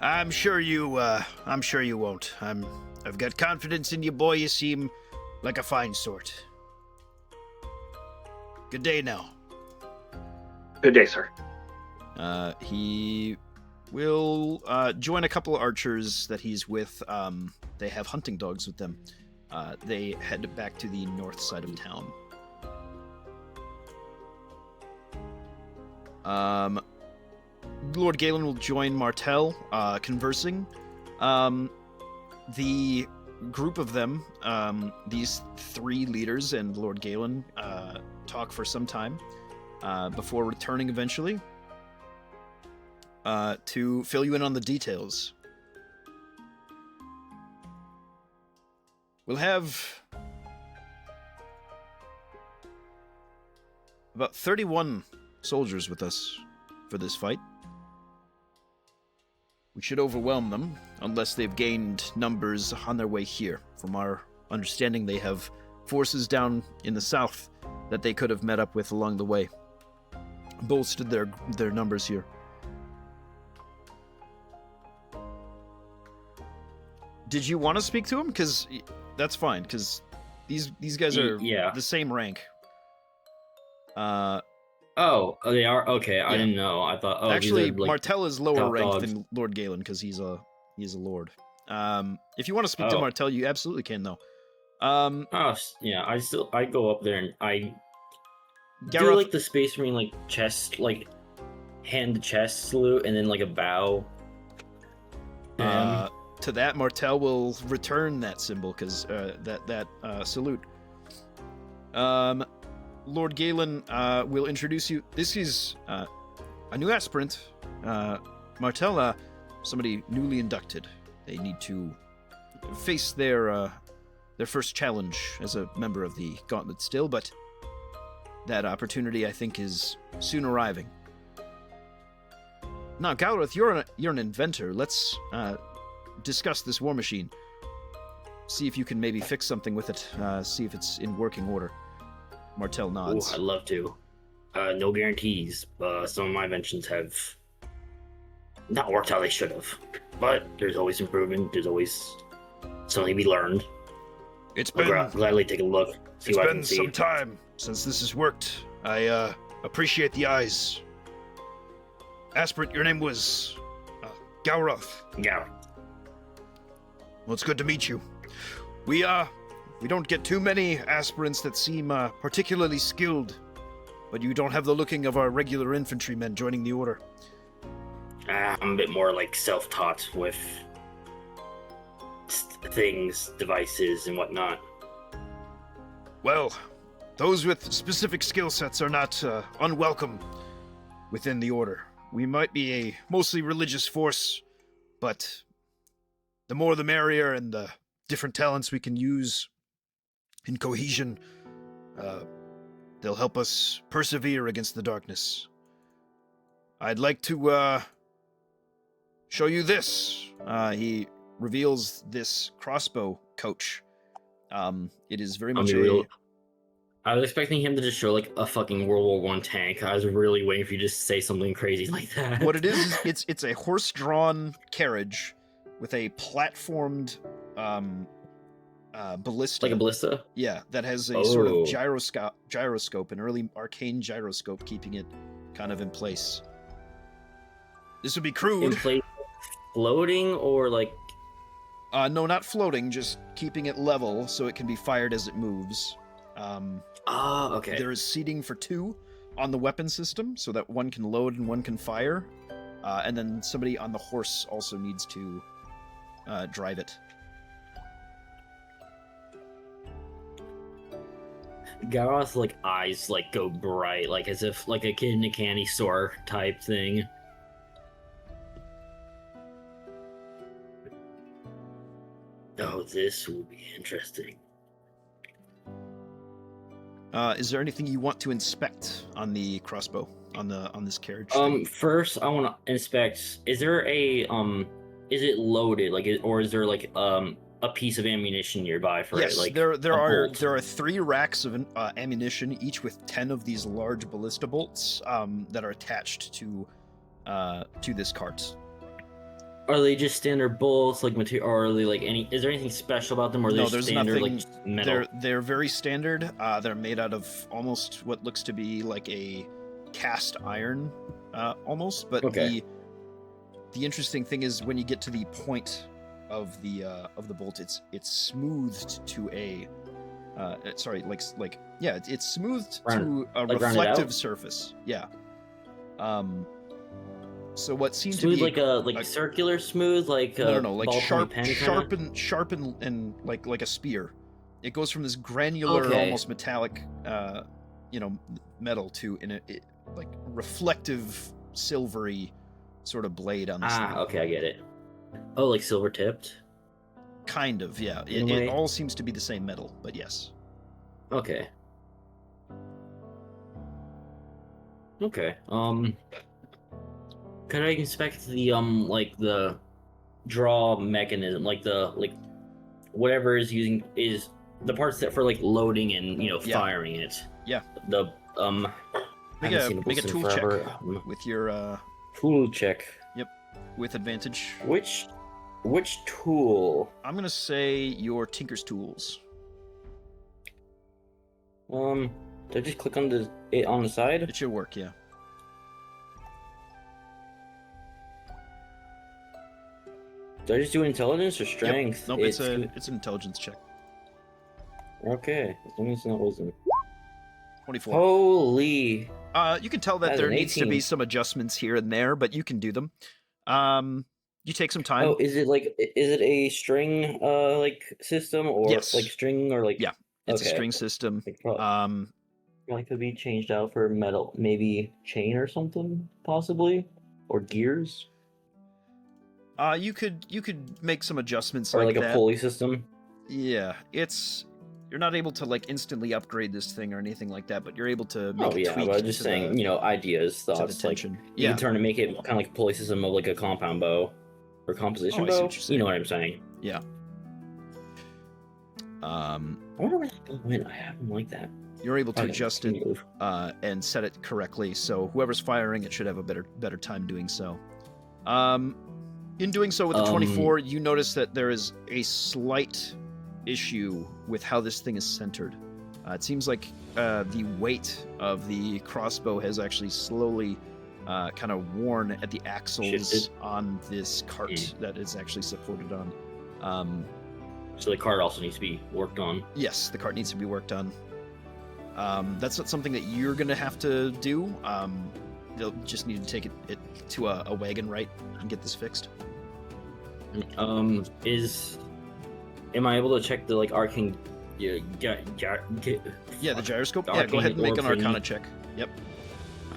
I'm sure you won't. I've got confidence in you, boy. You seem like a fine sort. Good day now. Good day, sir. He will join a couple of archers that he's with. They have hunting dogs with them. They head back to the north side of town. Lord Galen will join Martel, conversing. The group of them, these three leaders and Lord Galen, talk for some time before returning eventually to fill you in on the details. We'll have about 31 soldiers with us for this fight. We should overwhelm them, unless they've gained numbers on their way here. From our understanding, they have forces down in the south that they could have met up with along the way. Bolstered their numbers here. Did you want to speak to him? Because that's fine, because these guys are the same rank. Oh, they are? Okay, I didn't know. I thought, actually, these are, Martel is lower ranked dogs. than Lord Galen because he's a lord. If you want to speak to Martel, you absolutely can, though. I go up there and I do Gareth, like the space between like chest, like hand to chest salute, and then like a bow. to that, Martel will return that symbol because that salute. Lord Galen will introduce you. This is a new aspirant. Martel, somebody newly inducted. They need to face their first challenge as a member of the Gauntlet still, but that opportunity, I think, is soon arriving. Now, Galroth, you're an inventor. Let's discuss this war machine. See if you can maybe fix something with it. See if it's in working order. Martel Ooh, nods. I'd love to. No guarantees. Some of my inventions have not worked how they should have. But there's always improvement. There's always something to be learned. It's I'll gladly take a look. See It's what I been can see. some time since this has worked. I appreciate the eyes. Aspirant, your name was Galroth. Yeah. Well, it's good to meet you. We don't get too many aspirants that seem particularly skilled, but you don't have the looking of our regular infantrymen joining the order. I'm a bit more like self-taught with things, devices, and whatnot. Well, those with specific skill sets are not unwelcome within the order. We might be a mostly religious force, but the more the merrier, and the different talents we can use in cohesion, they'll help us persevere against the darkness. I'd like to show you this. He reveals this crossbow coach. It is very much I was expecting him to just show like a fucking World War One tank. I was really waiting for you to just say something crazy like that. What it is it's a horse-drawn carriage with a platformed ballista. Like a ballista? Yeah, that has a sort of Oh. gyroscope, an early arcane gyroscope, keeping it kind of in place. This would be In crude. place, floating or like? No, not floating, just keeping it level so it can be fired as it moves. Okay. There is seating for 2 on the weapon system, so that one can load and one can fire. And then somebody on the horse also needs to drive it. Garroth's like eyes like go bright, like as if like a kid in a candy store type thing. Oh, this will be interesting. Is there anything you want to inspect on the crossbow, on this carriage? First I want to inspect. Is there a is it loaded or is there like a piece of ammunition nearby for Yes, it? Like there a are bolt? there are 3 racks of ammunition, each with 10 of these large ballista bolts that are attached to this cart. Are they just standard bolts, like material, or are they like any? Is there anything special about them, or are they No, just there's standard nothing. like just metal? They're very standard. They're made out of almost what looks to be like a cast iron, almost. But Okay. the interesting thing is when you get to the point of the bolt, it's smoothed to a it's smoothed to a like rounded reflective out? surface. Yeah. So what seems Smooth to be like a like- circular smooth, like no, like ballpoint pen kinda? sharp and like a spear. It goes from this granular, Okay. almost metallic, metal to like reflective, silvery sort of blade on this thing. Okay, I get it. Oh, like silver tipped. Kind of, yeah. In a It way. all seems to be the same metal, but yes. Okay. Okay. Could I inspect the like the draw mechanism, like whatever is the parts that for like loading and Yeah. firing it? Yeah. The Make haven't a seen make a Wilson tool forever. check with your Tool check. with advantage. Which tool? I'm gonna say your Tinker's tools. Do I just click on the side? It should work, yeah. Do I just do intelligence or strength? Nope, it's an intelligence check. Okay. As long as that wasn't. 24. Holy! You can tell that That's there an needs to be 18. some adjustments here and there, but you can do them. You take some time. Oh, is it a string like system or Yes. like string or like? Yeah, it's a okay. string system. Like, like could be changed out for metal, maybe chain or something, possibly, or gears. You could make some adjustments or like like a that. pulley system? Yeah, you're not able to like instantly upgrade this thing or anything like that, but you're able to make Oh a yeah, tweak but just to saying, the, you know, ideas, to the thoughts. Like tension. you Yeah. can turn and make it kind of like a pulley system of like a compound bow or composition Oh, I see bow. what you're You saying. know what I'm saying? Yeah. I wonder where that went. I have them like that. You're able to Okay, adjust can it you move? and set it correctly, so whoever's firing it should have a better time doing so. In doing so with the 24, you notice that there is a slight issue with how this thing is centered. It seems like the weight of the crossbow has actually slowly kind of worn at the axles Shifted. on this cart that is actually supported on. So the card also needs to be worked on. Yes, the cart needs to be worked on. That's not something that you're going to have to do. They'll just need to take it to a wagon, right, and get this fixed. Am I able to check the like arcane? Yeah, the gyroscope. The Yeah, go ahead and make an arcane orb Arcana thingy. check. Yep.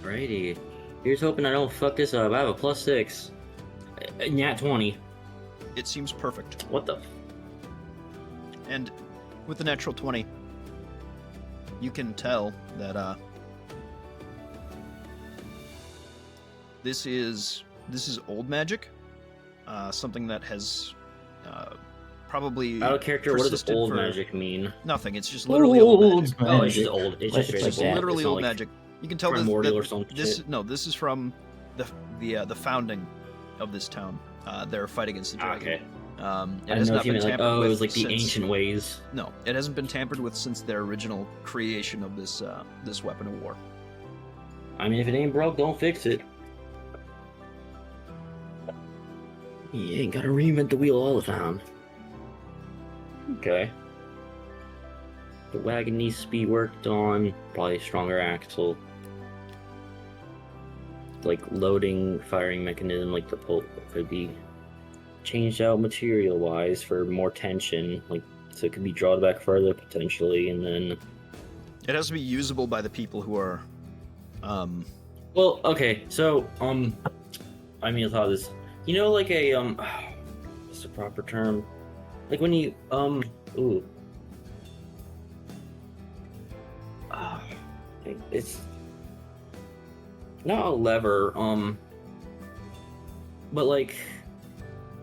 Alrighty. Here's hoping I don't fuck this up. I have a +6. Nat 20. It seems perfect. What the? And with the natural 20, you can tell that this is old magic, something that has probably Out of character, what does persisted old for magic mean? nothing. It's just literally old magic. Oh, it's just old. It's Like- just like straight up that. old. Literally It's not old like magic. You can tell this, primordial or that some this shit. no, this is from the founding of this town. Their fight against the dragon. Okay. It I has don't know not if you been meant like, tampered oh, with it was like the since, ancient ways. No, it hasn't been tampered with since their original creation of this this weapon of war. I mean, if it ain't broke, don't fix it. You ain't gotta reinvent the wheel all the time. Okay. The wagon needs to be worked on. Probably a stronger axle. Like loading, firing mechanism, like the pull could be changed out material-wise for more tension, like so it could be drawn back further potentially, and then. It has to be usable by the people who are. Well, okay, so I mean, I thought this. You know, like a what's the proper term? Like when you ooh. It's not a lever, but like,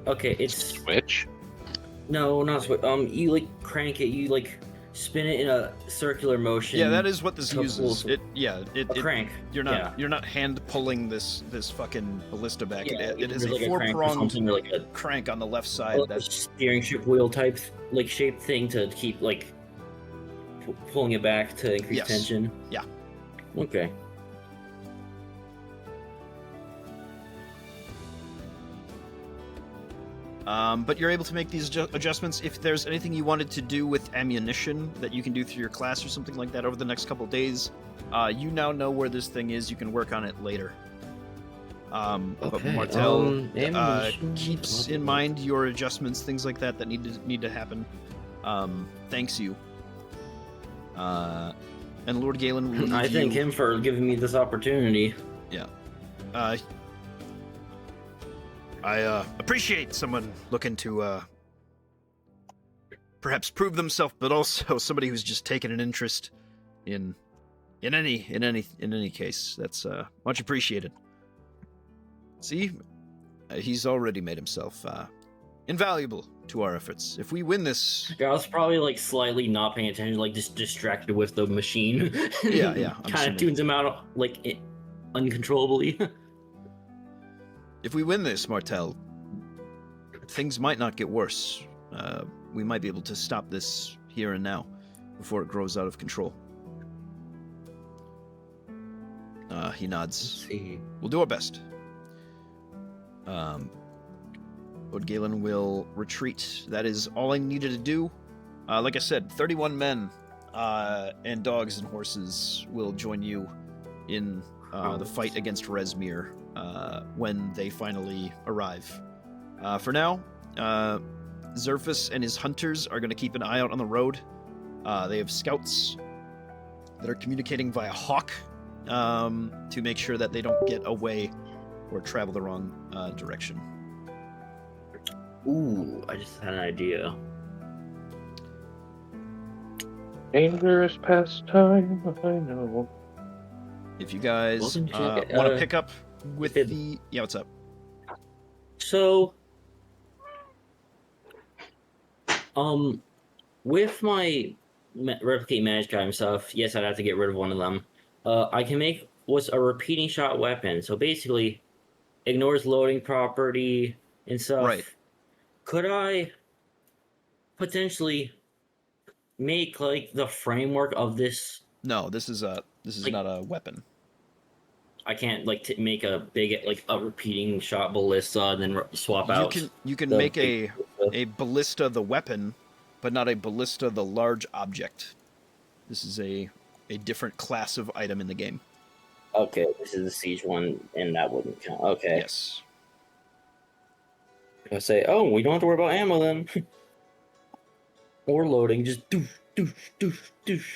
okay, it's Switch? no, not switch. You like crank it, you like spin it in a circular motion. Yeah, that is what this to uses. pull- It a crank. You're not yeah. you're not hand pulling this fucking ballista back. Yeah, It is there's a like crank or four-pronged something, or like a crank on the left side. like a That's steering ship wheel type like shaped thing to keep like pulling it back to increase Yes. tension. Yeah. Okay. but you're able to make these adjustments. If there's anything you wanted to do with ammunition that you can do through your class or something like that over the next couple days, you now know where this thing is. You can work on it later. But Okay, Martel ammunition, keeps blah, in blah, blah. mind your adjustments, things like that that need to happen. Thanks you. And Lord Galen will leave I thank you. him for giving me this opportunity. I appreciate someone looking to perhaps prove themselves, but also somebody who's just taken an interest in any case. That's much appreciated. See, he's already made himself invaluable to our efforts. If we win this, I was probably like slightly not paying attention, like just distracted with the machine. Yeah, I'm Kind assuming. of tunes him out like uncontrollably. if we win this, Martel, things might not get worse. We might be able to stop this here and now before it grows out of control. He nods. Let's see. We'll do our best. Lord Galen will retreat. That is all I needed to do. Like I said, 31 men and dogs and horses will join you in the fight against Resmir when they finally arrive. For now, Zerfus and his hunters are going to keep an eye out on the road. They have scouts that are communicating via hawk to make sure that they don't get away or travel the wrong direction. Ooh, I just had an idea. Dangerous pastime, I know. If you guys Welcome to check- want to pick up with Fib. the yeah, what's up? So, with my replicate magic item stuff, yes, I'd have to get rid of one of them. I can make what's a repeating shot weapon. So basically, ignores loading property and stuff. Right. Could I potentially make like the framework of this? No, this is Like- not a weapon. I can't like make a big like a repeating shot ballista and then swap out. You can the make big- a ballista the weapon, but not a ballista the large object. This is a different class of item in the game. Okay, this is the siege one, and that wouldn't count. Okay. Yes. I say, oh, we don't have to worry about ammo then. Or loading, just doosh, doosh, doosh, doosh.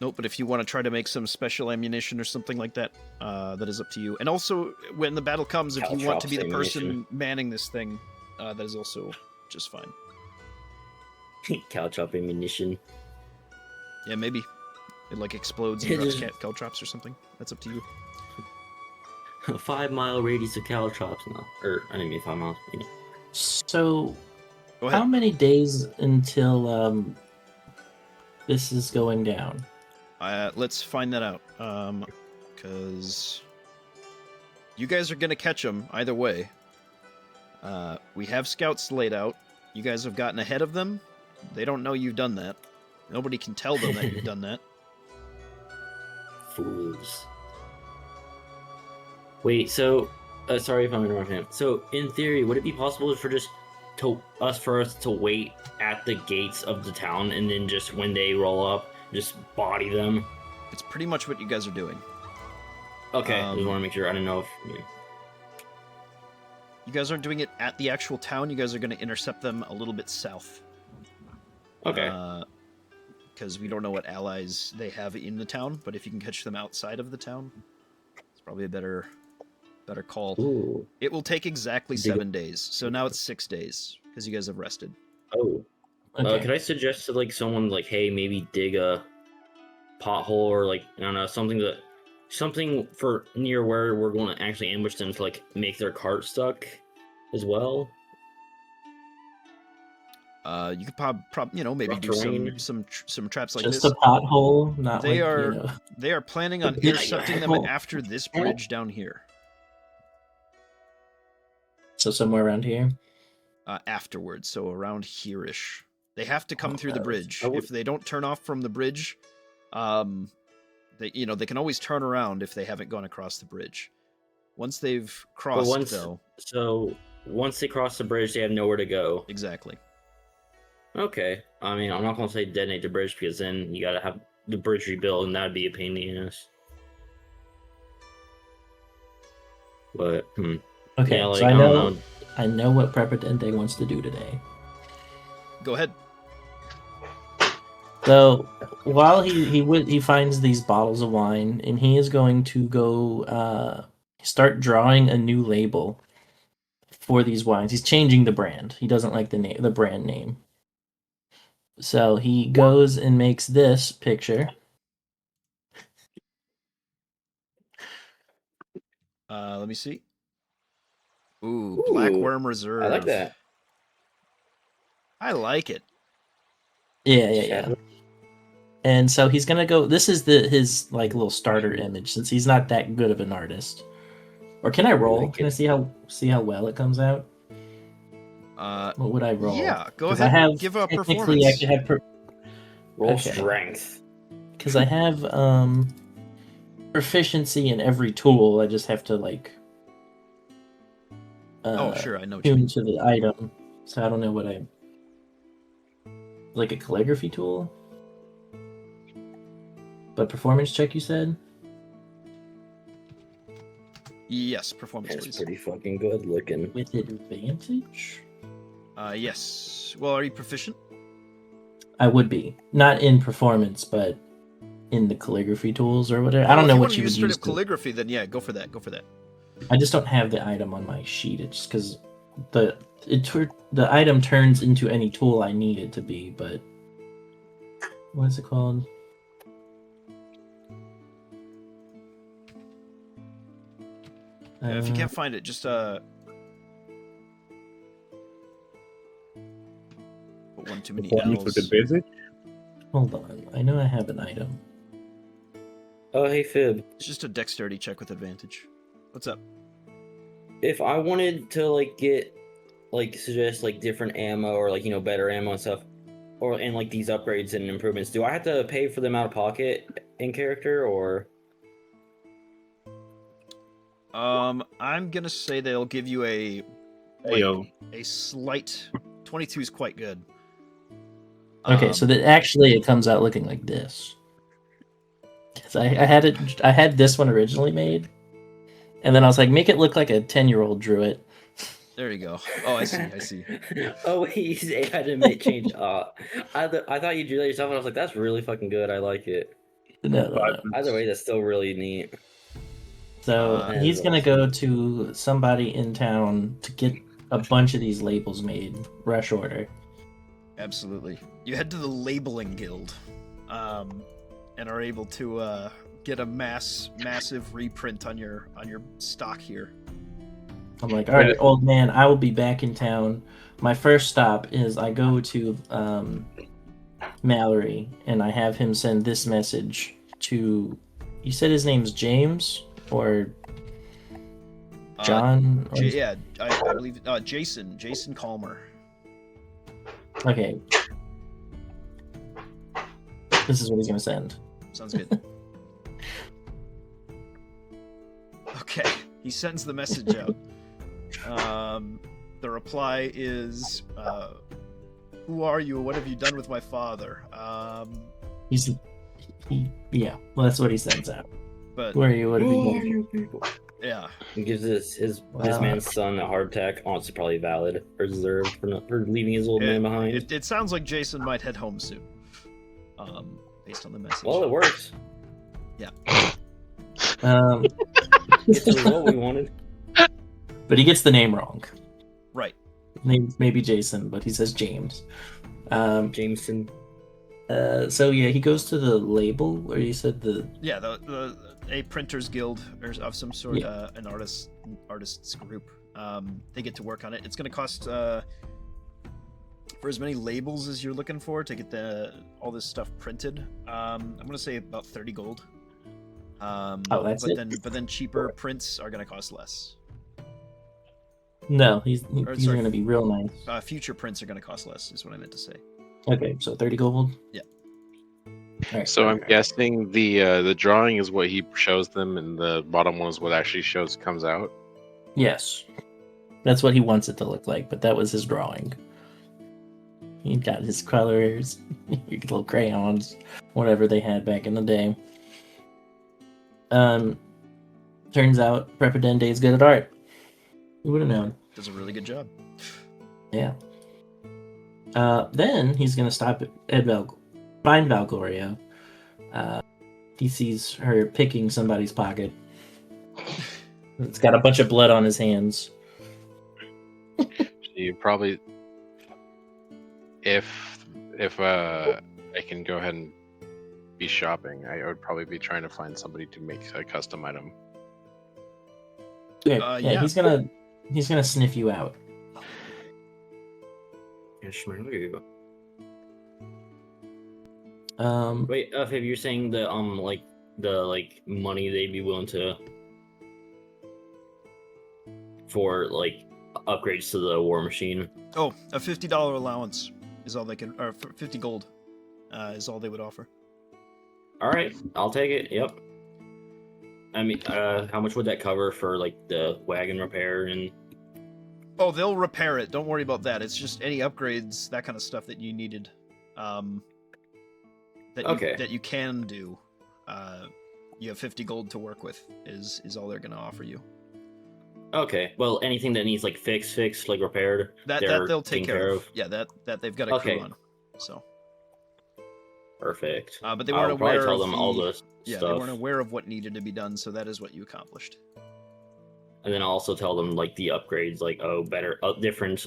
Nope, but if you want to try to make some special ammunition or something like that, that is up to you. And also, when the battle comes, if you want to be the Caltrops person ammunition. manning this thing, that is also just fine. Caltrop ammunition. Yeah, maybe. It like explodes and drops caltrops or something. That's up to you. A 5 mile radius of caltrops now. Or, I didn't mean 5 miles. You know. So, Go ahead. how many days until this is going down? Let's find that out. Because you guys are gonna catch them either way. We have scouts laid out. You guys have gotten ahead of them. They don't know you've done that. Nobody can tell them that you've done that. Fools. Wait, so sorry if I'm interrupting. So, in theory, would it be possible for us to wait at the gates of the town and then just when they roll up, just body them? It's pretty much what you guys are doing. Okay, I just want to make sure. I don't know if. You guys aren't doing it at the actual town. You guys are going to intercept them a little bit south. Okay. Because we don't know what allies they have in the town, but if you can catch them outside of the town, it's probably a better call. Ooh. It will take exactly Dig- 7 days. So now it's 6 days because you guys have rested. Oh. Okay. Could I suggest to like someone like, hey, maybe dig a pothole or like I don't know something for near where we're going to actually ambush them to like make their cart stuck as well. You could maybe Rough do terrain. some traps like Just this. a pothole, not They like, are- you know. They are planning on Yeah, intercepting them well, after this bridge down here. So somewhere around here. Afterwards, so around here-ish. They have to come Oh, through the that was- bridge. I would- If they don't turn off from the bridge, they can always turn around if they haven't gone across the bridge. Once they've crossed, though, Once they cross the bridge, they have nowhere to go. exactly. Okay. I mean, I'm not gonna say detonate the bridge because then you gotta have the bridge rebuilt, and that'd be a pain in the ass. But Okay, yeah, like so I don't know. I know what Prepotente wants to do today. Go ahead. So while he finds these bottles of wine, and he is going to go start drawing a new label for these wines. He's changing the brand. He doesn't like the brand name. So he goes and makes this picture. Let me see. Ooh, Black Ooh, Worm Reserve. I like that. I like it. Yeah. And so he's gonna go. This is his like little starter image, since he's not that good of an artist. Or can I roll? like Can I see how well it comes out? What would I roll? Yeah, go 'Cause ahead. I have, Give a technically, I performance. could have Roll Okay. strength. because I have proficiency in every tool. I just have to like Oh, sure, I know what you tune mean. to the item. So I don't know what I like a calligraphy tool. But performance check, you said? Yes, performance, That's please. pretty fucking good looking. With advantage? Yes. Well, are you proficient? I would be. Not in performance, but in the calligraphy tools or whatever. I don't If know you what want to you would use straight use. up calligraphy, then yeah, go for that. Go for that. I just don't have the item on my sheet. It's just because the the item turns into any tool I need it to be, but what is it called? Yeah, if you can't find it, just put one too many Performance with L's. advantage. Hold on, I know I have an item. Oh, hey Fib. It's just a dexterity check with advantage. What's up? If I wanted to like get suggest like different ammo or like better ammo and stuff, and like these upgrades and improvements, do I have to pay for them out of pocket in character or? I'm gonna say they'll give you a slight 22 is quite good. Okay, so that actually it comes out looking like this. 'Cause I had this one originally made, and then I was like, make it look like a 10-year-old drew it. There you go. Oh, I see. Oh, he had to make change. I thought you drew that yourself, and I was like, that's really fucking good. I like it. No. Either way, that's still really neat. So That he's is gonna awesome. go to somebody in town to get a bunch of these labels made, rush order. Absolutely. You head to the labeling guild, and are able to get a massive reprint on your stock here. I'm like, all right, old man, I will be back in town. My first stop is I go to Mallory, and I have him send this message to. You said his name's James or John? I believe Jason Calmer. Okay. This is what he's gonna send. Sounds good. Okay, he sends the message out. The reply is, "Who are you? What have you done with my father?" Yeah. Well, that's what he sends out. But Who are you? What have you done? yeah, He gives this man's son a heart attack. Oh, it's probably valid or deserved for leaving his old man behind. it sounds like Jason might head home soon. Based on the message. Well, it works. Yeah. Get the result we wanted. But he gets the name wrong. Right. Name's maybe Jason, but he says James. Jameson. So yeah, he goes to the label where you said the a printers guild or of some sort, an artists group. They get to work on it. It's going to cost for as many labels as you're looking for to get all this stuff printed. I'm going to say about 30 gold. That's it. But then cheaper prints are going to cost less. No, he's going to be real nice. Future prints are going to cost less, is what I meant to say. Okay, so 30 gold. Yeah. All right. So I'm guessing the drawing is what he shows them, and the bottom one is what actually comes out. Yes, that's what he wants it to look like. But that was his drawing. He got his colors, little crayons, whatever they had back in the day. Turns out Prepidende is good at art. Who would have known? Does a really good job. Yeah. Then he's gonna stop at find Valgoria. He sees her picking somebody's pocket. It's got a bunch of blood on his hands. You probably, if I can go ahead and be shopping, I would probably be trying to find somebody to make a custom item. Okay, yeah, he's gonna sniff you out. Wait, if you're saying the money they'd be willing to for like upgrades to the war machine. Oh, a $50 allowance is all they can, or 50 gold is all they would offer. All right, I'll take it. Yep. I mean, how much would that cover for like the wagon repair and? Oh, they'll repair it. Don't worry about that. It's just any upgrades, that kind of stuff that you needed. That you can do. You have 50 gold to work with is all they're gonna offer you. Okay. Well, anything that needs like fixed, like repaired, that they'll take care of. Yeah, that they've got a crew on. So. Perfect. But they weren't aware tell of them all the they stuff. weren't aware of what needed to be done, so that is what you accomplished. and then I'll also tell them like the upgrades, like better, different,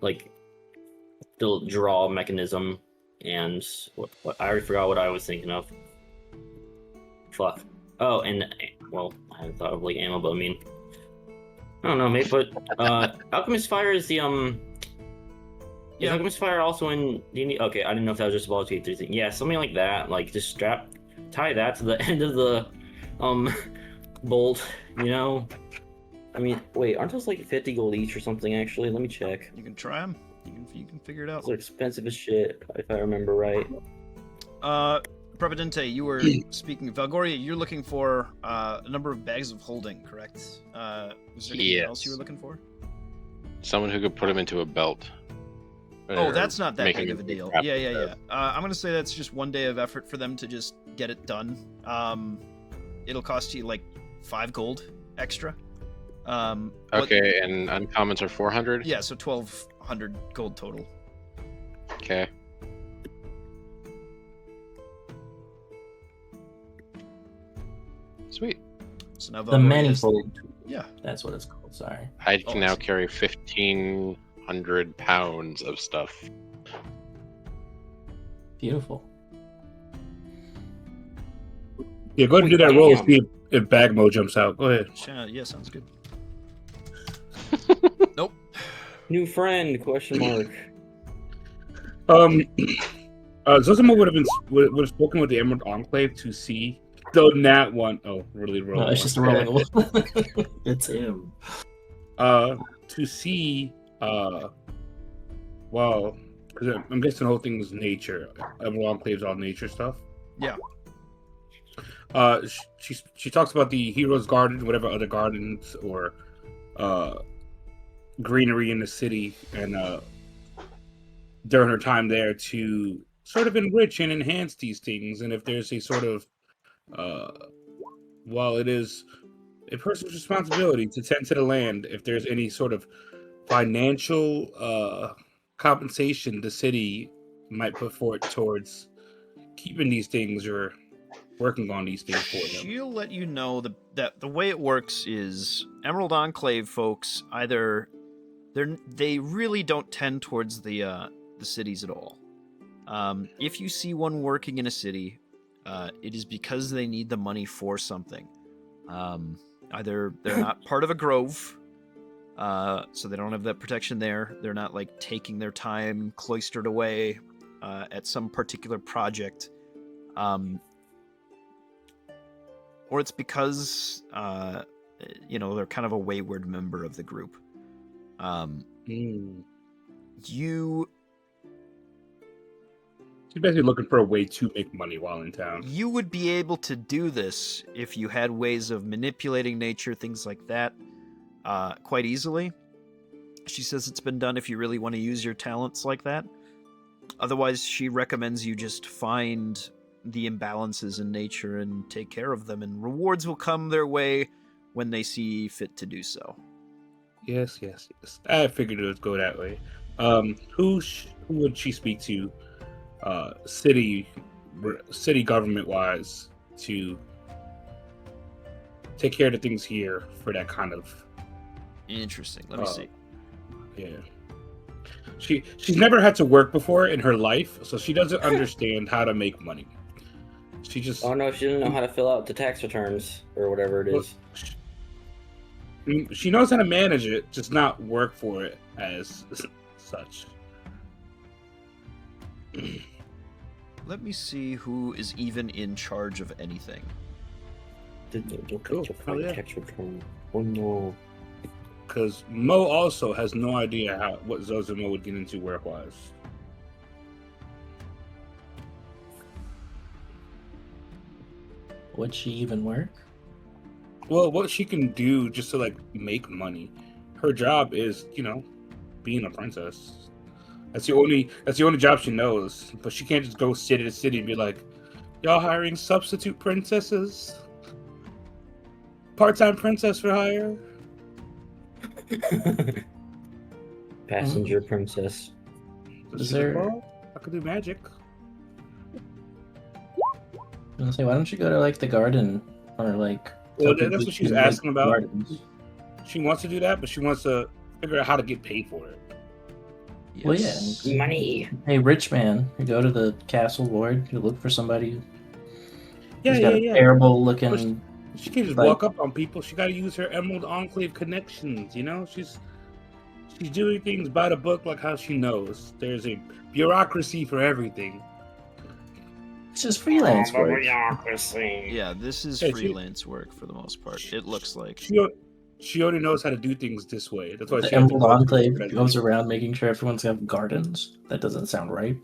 like the draw mechanism, and what I already forgot what I was thinking of. Fuck. Oh, and well, I hadn't thought of like ammo, but I mean, I don't know, mate. But Alchemist Fire is the Is Alchemist Fire also in D&D? Okay, I didn't know if that was just a Baldur's Gate 3 thing. Yeah, something like that. Like just tie that to the end of the bolt. You know. I mean, wait, aren't those like 50 gold each or something? Actually, let me check. You can try them. You can figure it out. Those are expensive as shit, if I remember right. Previdente, you were speaking. Valgoria, you're looking for a number of bags of holding, correct? Was there anything else you were looking for? Someone who could put him into a belt. Oh, that's not that making big of a him deal. wrap Yeah. it up. I'm gonna say that's just one day of effort for them to just get it done. It'll cost you like 5 gold extra. Okay, and uncommons are 400? Yeah, so 1,200 gold total. Okay. Sweet. So now The Valgoria is- manifold. Yeah. That's what it's called. Sorry. I can now Awesome. carry 1,500 pounds of stuff. Beautiful. Yeah, go ahead and do that roll. See if Bagmo jumps out. Go ahead. Yeah, sounds good. New friend? Question mark. Zosimo would have spoken with the Emerald Enclave to see. Though Nat one. Oh, really? Roll No, it's just a rolling one. It's him. To see. Well, because I'm guessing the whole thing is nature. Emerald Enclave's all nature stuff. Yeah. She talks about the Heroes Garden, whatever other gardens or greenery in the city, and during her time there to sort of enrich and enhance these things. And if there's a sort of while it is a person's responsibility to tend to the land, if there's any sort of financial compensation the city might put forth towards keeping these things or working on these things for them. She'll let you know that the way it works is Emerald Enclave folks either they really don't tend towards the cities at all. If you see one working in a city, it is because they need the money for something. Either they're not part of a grove, so they don't have that protection there. They're not like taking their time cloistered away at some particular project. Or it's because they're kind of a wayward member of the group. You She's basically looking for a way to make money while in town. You would be able to do this if you had ways of manipulating nature, things like that, quite easily. She says it's been done if you really want to use your talents like that. Otherwise, she recommends you just find the imbalances in nature and take care of them, and rewards will come their way when they see fit to do so. Yes. I figured it would go that way. Who would she speak to, city government wise, to take care of the things here for that kind of? Interesting. Let me see. Yeah. She's never had to work before in her life, so she doesn't understand how to make money. She just Oh no, she doesn't know how to fill out the tax returns or whatever it is. She knows how to manage it, just not work for it as such. Let me see who is even in charge of anything. Cool. Oh, yeah. Tax return. Oh no. Because Mo also has no idea what Zozimo would get into work-wise. Would she even work? Well, what she can do just to make money. Her job is, being a princess. That's the only job she knows. But she can't just go city to city and be like, y'all hiring substitute princesses? Part-time princess for hire? Passenger princess. Is there- I could do magic. I was gonna say, why don't you go to the garden or Well, that's what she's asking about. gardens? She wants to do that, but she wants to figure out how to get paid for it. Well, Yes. yeah. Money. Hey, rich man, you go to the castle ward. You look for somebody Yeah, who's got a yeah. terrible But looking. she can't just Like- walk up on people. She got to use her Emerald Enclave connections. You know, she's doing things by the book, like how she knows. There's a bureaucracy for everything. It's just freelance Oh, work. bureaucracy. Yeah, this is Hey, she- freelance work for the most part. It looks like. She already knows how to do things this way. That's why The she has to Emerald go through Enclave the goes around making sure everyone's got gardens. That doesn't sound right.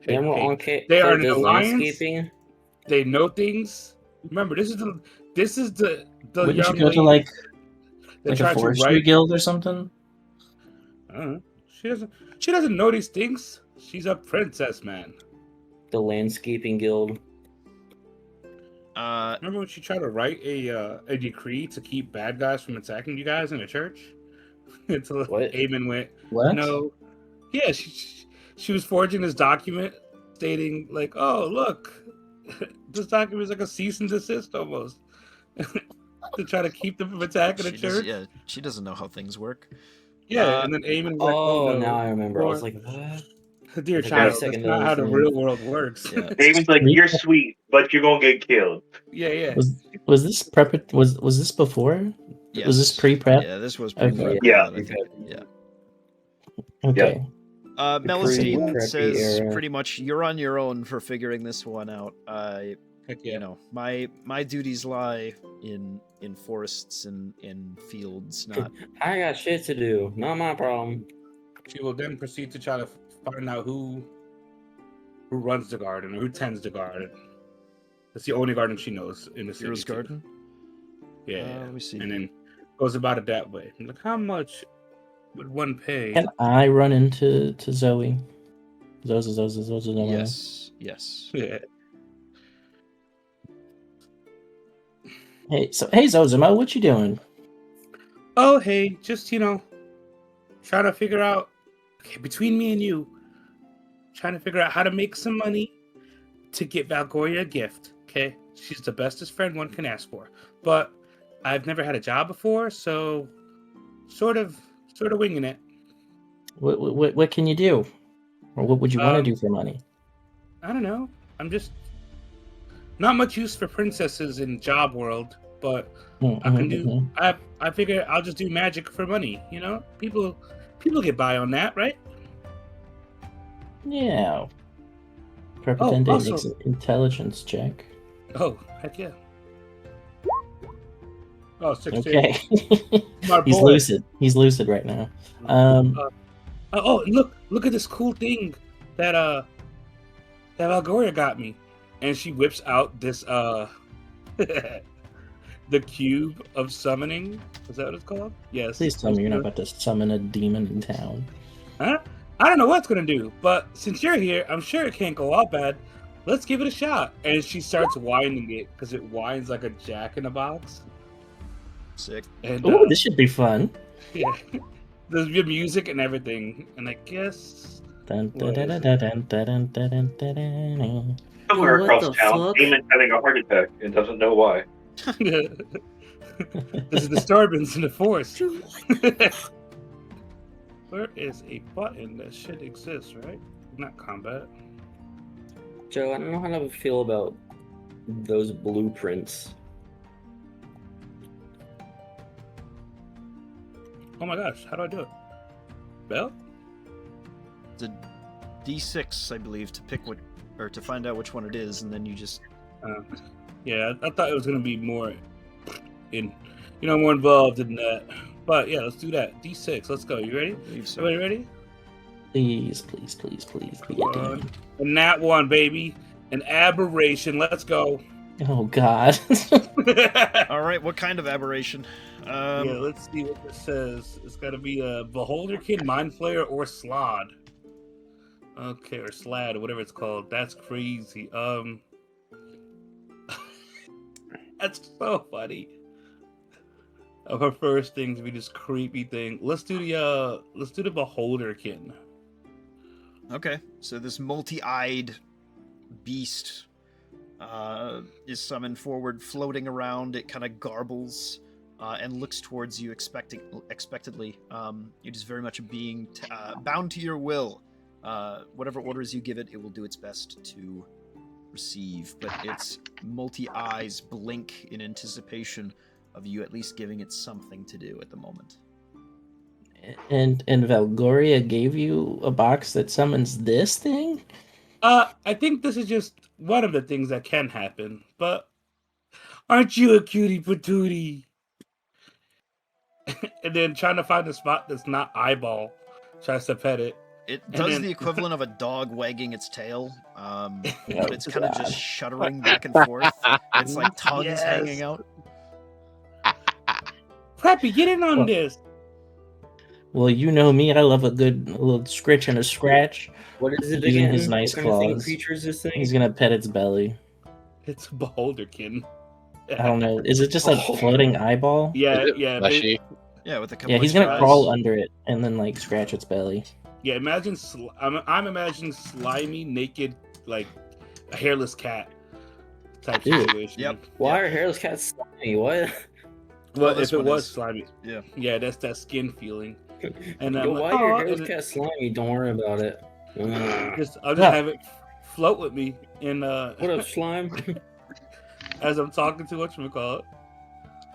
Hey, Emerald hey, Enclave they are an does alliance. landscaping. They know things. Remember, this is the Wouldn't young you go lady to like that a tried to forestry write. guild or something? I don't know. She doesn't know these things. She's a princess, man. The landscaping guild. Remember when she tried to write a decree to keep bad guys from attacking you guys in a church? Until What? Eamon went, What? no. Yeah, she was forging this document stating like, oh look, this document is like a cease and desist almost to try to keep them from attacking the church. Yeah, she doesn't know how things work. Yeah, and then Eamon was like, Oh, oh no. now I remember. I was Or- like, what? Dear Like, child, wait a that's second, not that how was the in- real world works. Yeah. Damon's like, you're sweet, but you're gonna get killed. yeah. Was this prep? Was this before? Yes. Was this pre-prep? Yeah, this was Okay. pre-prep. Yeah. I think. Yeah. Okay. The Melistine pre-preppy says era. pretty much you're on your own for figuring this one out. Heck yeah. You know, my duties lie in forests and in fields, not. I got shit to do. Not my problem. She will then proceed to try to find out who runs the garden or who tends the garden. That's the only garden she knows in the city. Hero's too. Garden. Yeah. Let me see. And then goes about it that way. Like, how much would one pay? Can I run into Zoe? Zoe. Yes. Yes. Yeah. Hey, Zozimo, what you doing? Oh, hey, just trying to figure out. Okay, between me and you, trying to figure out how to make some money to get Valgoria a gift. Okay, she's the bestest friend one can ask for, but I've never had a job before, so sort of winging it. What can you do? Or what would you want to do for money? I don't know. I'm just not much use for princesses in job world, but I can do. I figure I'll just do magic for money. People get by on that, right? Yeah. Prepotente also- makes an intelligence check. Oh, heck yeah. Oh, 16. Okay. My He's boy. lucid. He's lucid right now. Oh, look at this cool thing that Valgoria got me. And she whips out this the cube of summoning. Is that what it's called? Yes. Please tell me you're not about to summon a demon in town. Huh? I don't know what it's gonna do, but since you're here, I'm sure it can't go all bad. Let's give it a shot. And she starts winding it because it winds like a jack in a box. Sick. And Ooh, this should be fun. yeah, there's good music and everything. And I guess Dun, What dun, is dun, dun, dun, dun, dun, dun, dun, dun. Somewhere What across the town, fuck? Damon's having a heart attack and doesn't know why. there's a disturbance in the force. Where is a button that should exist, right? Not combat. Joe, I don't know how to feel about those blueprints. Oh my gosh, how do I do it? Bell? The D6, I believe, to pick to find out which one it is, and then you just. Yeah, I thought it was gonna be more more involved in that. But yeah, let's do that. D6, let's go. You ready? I believe so. Everybody ready? Please, be a demon. And that one, baby. An aberration. Let's go. Oh God. All right, what kind of aberration? Yeah, let's see what this says. It's got to be a Beholderkin, Mind Flayer, or Slod. Okay, or Slad, or whatever it's called. That's crazy. That's so funny. Of her first thing to be this creepy thing. Let's do the Beholderkin. Okay, so this multi-eyed beast is summoned forward, floating around. It kind of garbles. and looks towards you expectantly. It is very much a being bound to your will. Whatever orders you give it, it will do its best to receive. But its multi-eyes blink in anticipation of you at least giving it something to do at the moment. And Valgoria gave you a box that summons this thing? I think this is just one of the things that can happen, but aren't you a cutie patootie? And then trying to find a spot that's not eyeball, tries to pet it. It And does then- the equivalent of a dog wagging its tail, Oh, but it's kind of just God. shuddering back and forth. It's like tongues Yes. hanging out. Preppy, get in on Well- this. Well, you know me, I love a good little scritch and a scratch. What is it Using again? his nice what kind of thing claws. creature is this thing? He's gonna pet its belly. It's a beholderkin. I don't know. Is it just a floating eyeball? Yeah, Is it yeah. fleshy? Yeah, with a couple Yeah, he's extra gonna eyes. crawl under it and then like scratch its belly. Yeah, imagine. I'm imagining slimy, naked, like a hairless cat type Ew. situation. Yep. Why are hairless cats slimy? What? Well, this if it one was is. slimy, Yeah. yeah, that's that skin feeling. And Yo, I'm why like, are "Aw," hairless and cats slimy? Don't worry about it. I'll just Yeah. have it float with me in What up, slime? as I'm talking to whatchamacallit.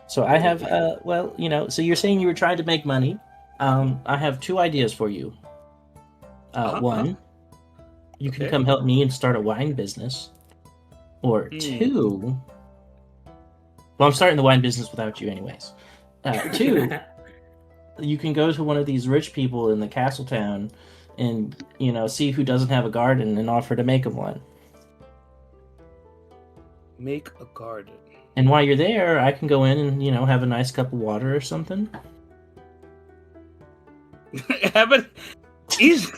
So I have, well, you know, so you're saying you were trying to make money. I have two ideas for you. One, you can Okay. come help me and start a wine business. Or two, well, I'm starting the wine business without you, anyways. Two, you can go to one of these rich people in the castle town and, you know, see who doesn't have a garden and offer to make them one. Make a garden. And while you're there, I can go in and, you know, have a nice cup of water or something. But he's.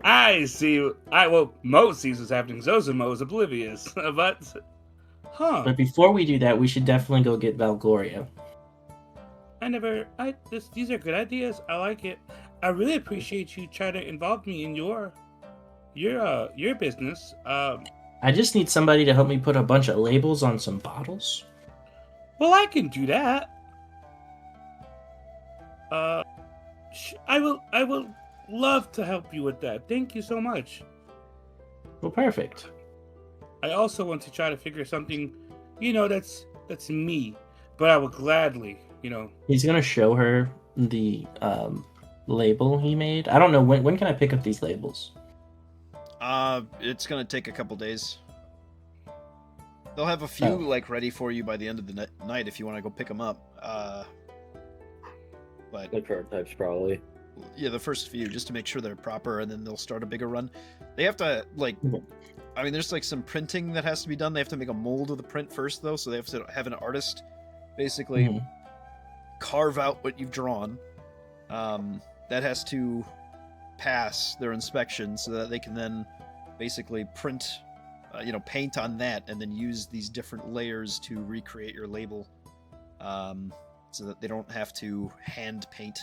I see. Well, Mo sees what's happening. Zozimo is oblivious, but But before we do that, we should definitely go get Valgoria. These are good ideas. I like it. I really appreciate you trying to involve me in your business. I just need somebody to help me put a bunch of labels on some bottles. Well, I can do that. I will love to help you with that. Thank you so much. Well, perfect. I also want to try to figure something, that's me. But I will gladly, He's gonna show her the label he made. I don't know when can I pick up these labels. It's gonna take a couple days. They'll have a few ready for you by the end of the night if you want to go pick them up. But The prototypes, probably. yeah, the first few just to make sure they're proper, and then they'll start a bigger run. They have to there's some printing that has to be done. They have to make a mold of the print first, though, so they have to have an artist basically carve out what you've drawn. That has to pass their inspection so that they can then basically print, paint on that, and then use these different layers to recreate your label, so that they don't have to hand paint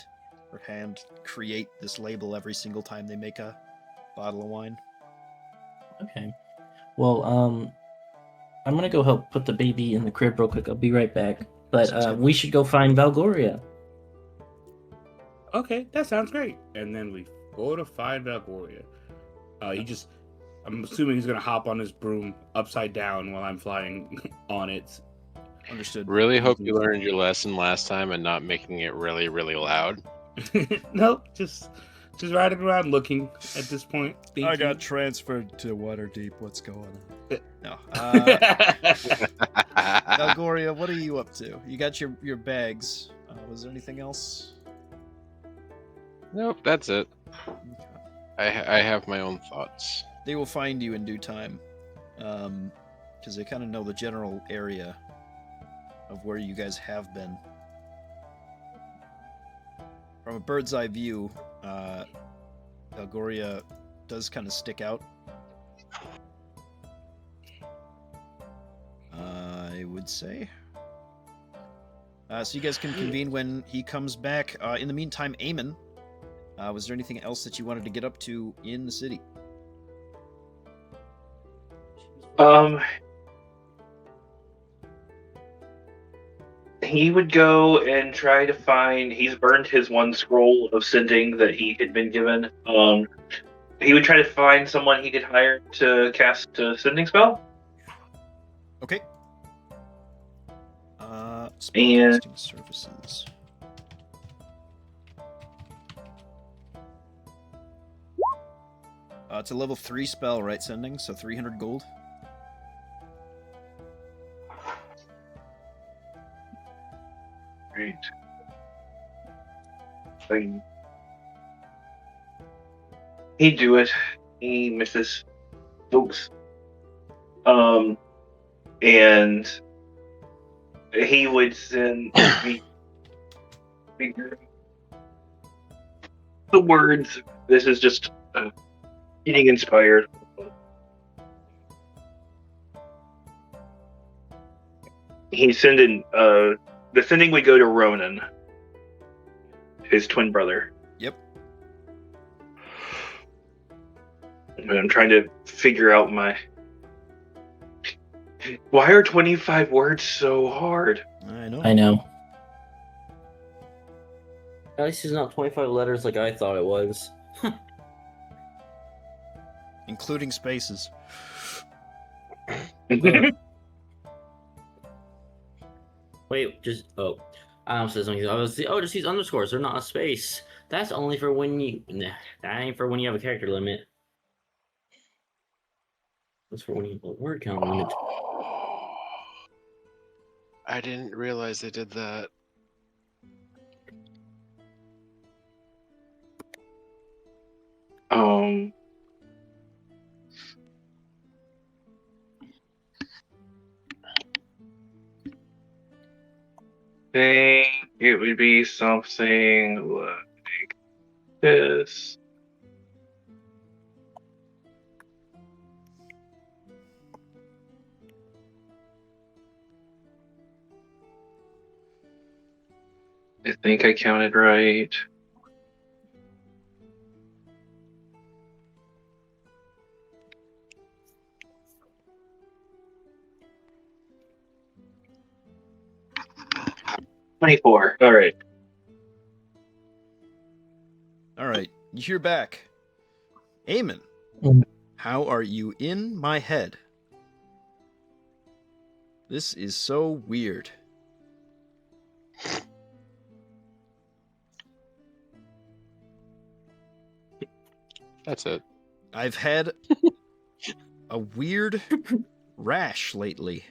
or hand create this label every single time they make a bottle of wine. Okay. Well, I'm gonna go help put the baby in the crib real quick. I'll be right back. But we should go find Valgoria. Okay, that sounds great. And then we go to find Valgoria. I'm assuming he's gonna hop on his broom upside down while I'm flying on it. Understood. Really hope you learned your lesson last time and not making it really, really loud. Nope, just riding around looking at this point. I got transferred to Waterdeep. What's going on? No. Valgoria, what are you up to? You got your bags. Was there anything else? Nope, that's it. I have my own thoughts. They will find you in due time, because they kind of know the general area of where you guys have been. From a bird's eye view, Valgoria does kind of stick out. I would say. So you guys can convene when he comes back. In the meantime, Eamon, was there anything else that you wanted to get up to in the city? he would go and try to find. He's burned his one scroll of sending that he had been given. He would try to find someone he could hire to cast a sending spell. Okay. And Spellcasting services. It's a level 3 spell, right? Sending, so 300 gold. right. He'd do it. He misses folks. And he would send the words. This is just getting inspired. He's sending. The sending would go to Ronan, his twin brother. Yep. But I'm trying to figure out my. Why are 25 words so hard? I know. I know. At least it's not 25 letters like I thought it was. Including spaces. Wait, just I almost said something. I was just use underscores. They're not a space. That's only for when you. Nah, that ain't for when you have a character limit. That's for when you have a word count limit. I didn't realize they did that. Think it would be something like this. I think I counted right. $24. All right. All right, you're back. Eamon, Mm. how are you in my head? This is so weird. That's it. I've had a weird rash lately.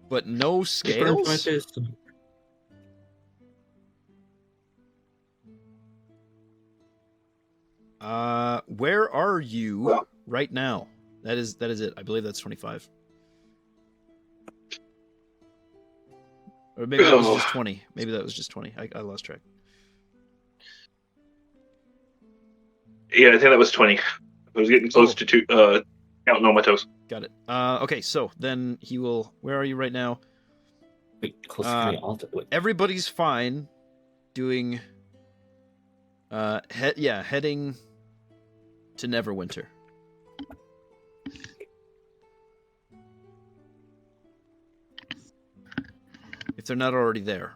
But no scales? Where are you right now? That is it. I believe that's 25. Or maybe that was just 20. Maybe that was just 20. I lost track. Yeah, I think that was 20. I was getting close to counting on my toes. Got it. Okay, so then he will. Where are you right now? Wait, close to the altar. Wait. Everybody's fine doing heading to Neverwinter. If they're not already there,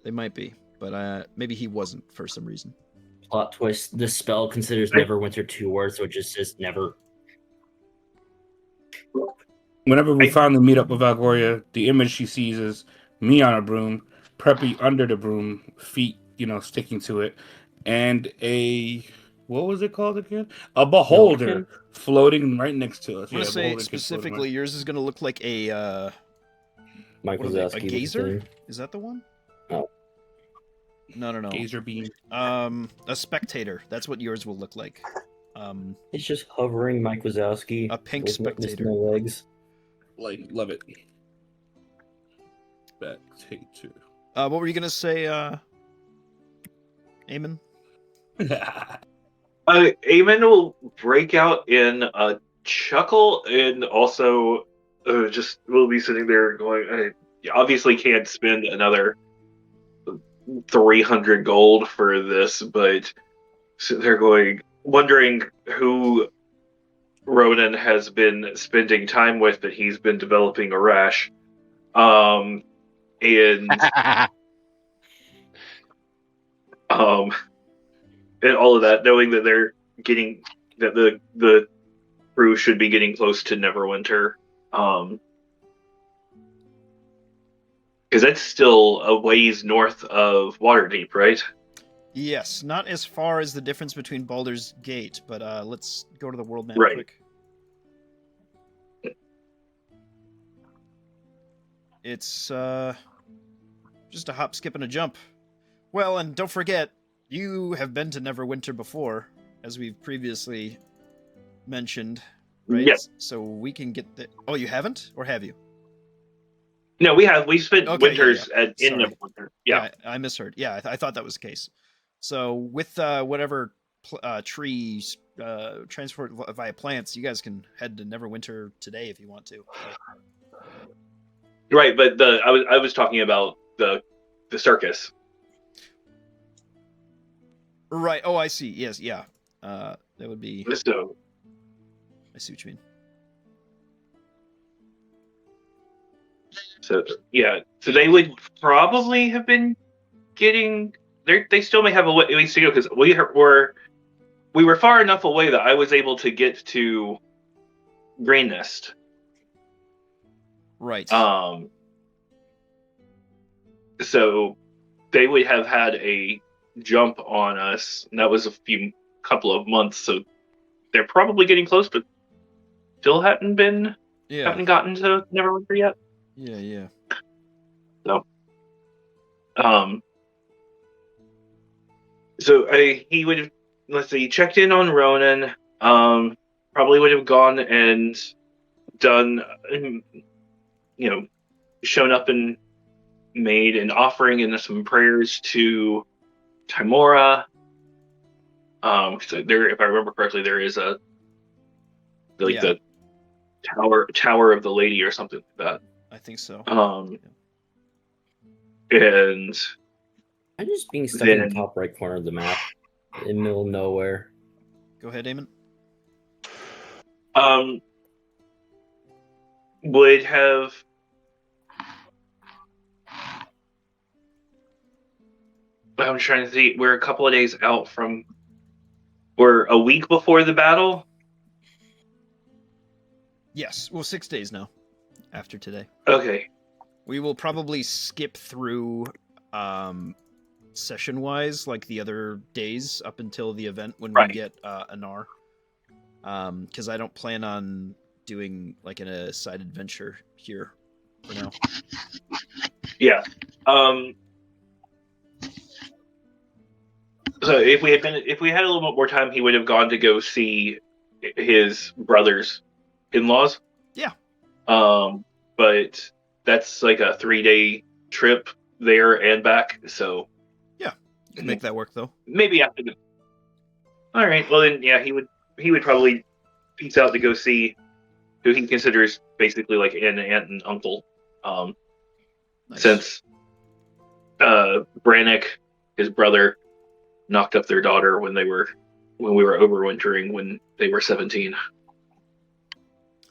they might be, but maybe he wasn't for some reason. Plot twist: this spell considers Neverwinter 2 words, so it just says never. Whenever we finally meet up with Valgoria, the image she sees is me on a broom, Preppy under the broom, feet, sticking to it, and what was it called again? A beholder floating right next to us. I'm gonna say specifically, yours is gonna look like a a gazer. Is that the one? No. No. Gazer beam. A spectator. That's what yours will look like. It's just hovering Mike Wazowski. A pink with spectator. No legs. Love it. Spectator. What were you gonna say, Eamon? Eamon will break out in a chuckle and also just will be sitting there going, you obviously can't spend another 300 gold for this, but they're wondering who Ronan has been spending time with, that he's been developing a rash. And um, and all of that, knowing that they're getting that the crew should be getting close to Neverwinter, because that's still a ways north of Waterdeep, right? Yes, not as far as the difference between Baldur's Gate, but let's go to the world map Right. quick. It's just a hop, skip, and a jump. Well, and don't forget, you have been to Neverwinter before, as we've previously mentioned, right? Yes. So we can get the. Oh, you haven't, or have you? No, we spent Okay, winters in Sorry. Neverwinter. Yeah. I misheard. Yeah, I thought that was the case. So with whatever trees transport via plants, you guys can head to Neverwinter today if you want to. Right, but I was talking about the circus. Right. Oh, I see. Yes. Yeah. That would be. So I see what you mean. yeah, so they would probably have been getting. They still may have a ways to go because we were far enough away that I was able to get to Green Nest. Right. So they would have had a jump on us, and that was a couple of months. So they're probably getting close, but still haven't gotten to Neverwinter yet. Yeah. So, he would have, let's see, checked in on Ronan. Probably would have gone and done, shown up and made an offering and some prayers to Timora. So there, if I remember correctly, there is the Tower of the Lady or something like that. I think so. And I'm just being stuck in the top right corner of the map, in the middle of nowhere. Go ahead, Eamon. Would have. I'm trying to see. We're a couple of days out from. We're a week before the battle. Yes. Well, 6 days now. After today. Okay. We will probably skip through session-wise, like the other days up until the event when we get Anar. Because I don't plan on doing like a side adventure here for now. Yeah. So if we had a little bit more time, he would have gone to go see his brother's in-laws. Yeah. But that's like a 3-day trip there and back. So yeah, you can make that work though. Maybe after the. All right. Well then, yeah, he would probably peace out to go see who he considers basically like an aunt and uncle. Nice. Since Brannick, his brother, knocked up their daughter when we were overwintering when they were 17.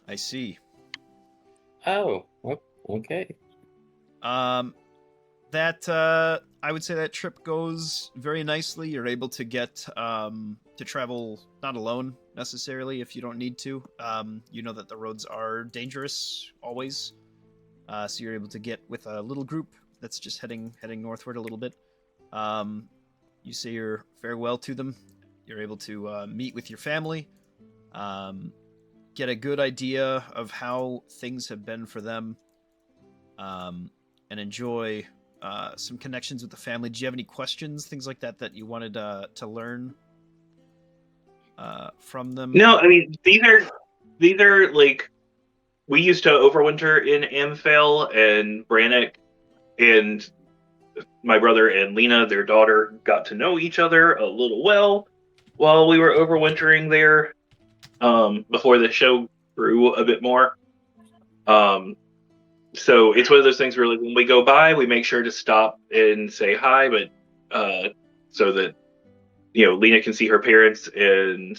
I see. Oh, okay. That I would say that trip goes very nicely. You're able to get to travel not alone necessarily if you don't need to. You know that the roads are dangerous always, so you're able to get with a little group that's just heading northward a little bit. You say your farewell to them. You're able to meet with your family, get a good idea of how things have been for them, and enjoy some connections with the family. Do you have any questions, things like that you wanted to learn from them? No, I mean these are like we used to overwinter in Amphale, and Brannick and my brother and Lena, their daughter, got to know each other a little well while we were overwintering there. Before the show grew a bit more. So it's one of those things where like when we go by, we make sure to stop and say hi, but so that Lena can see her parents and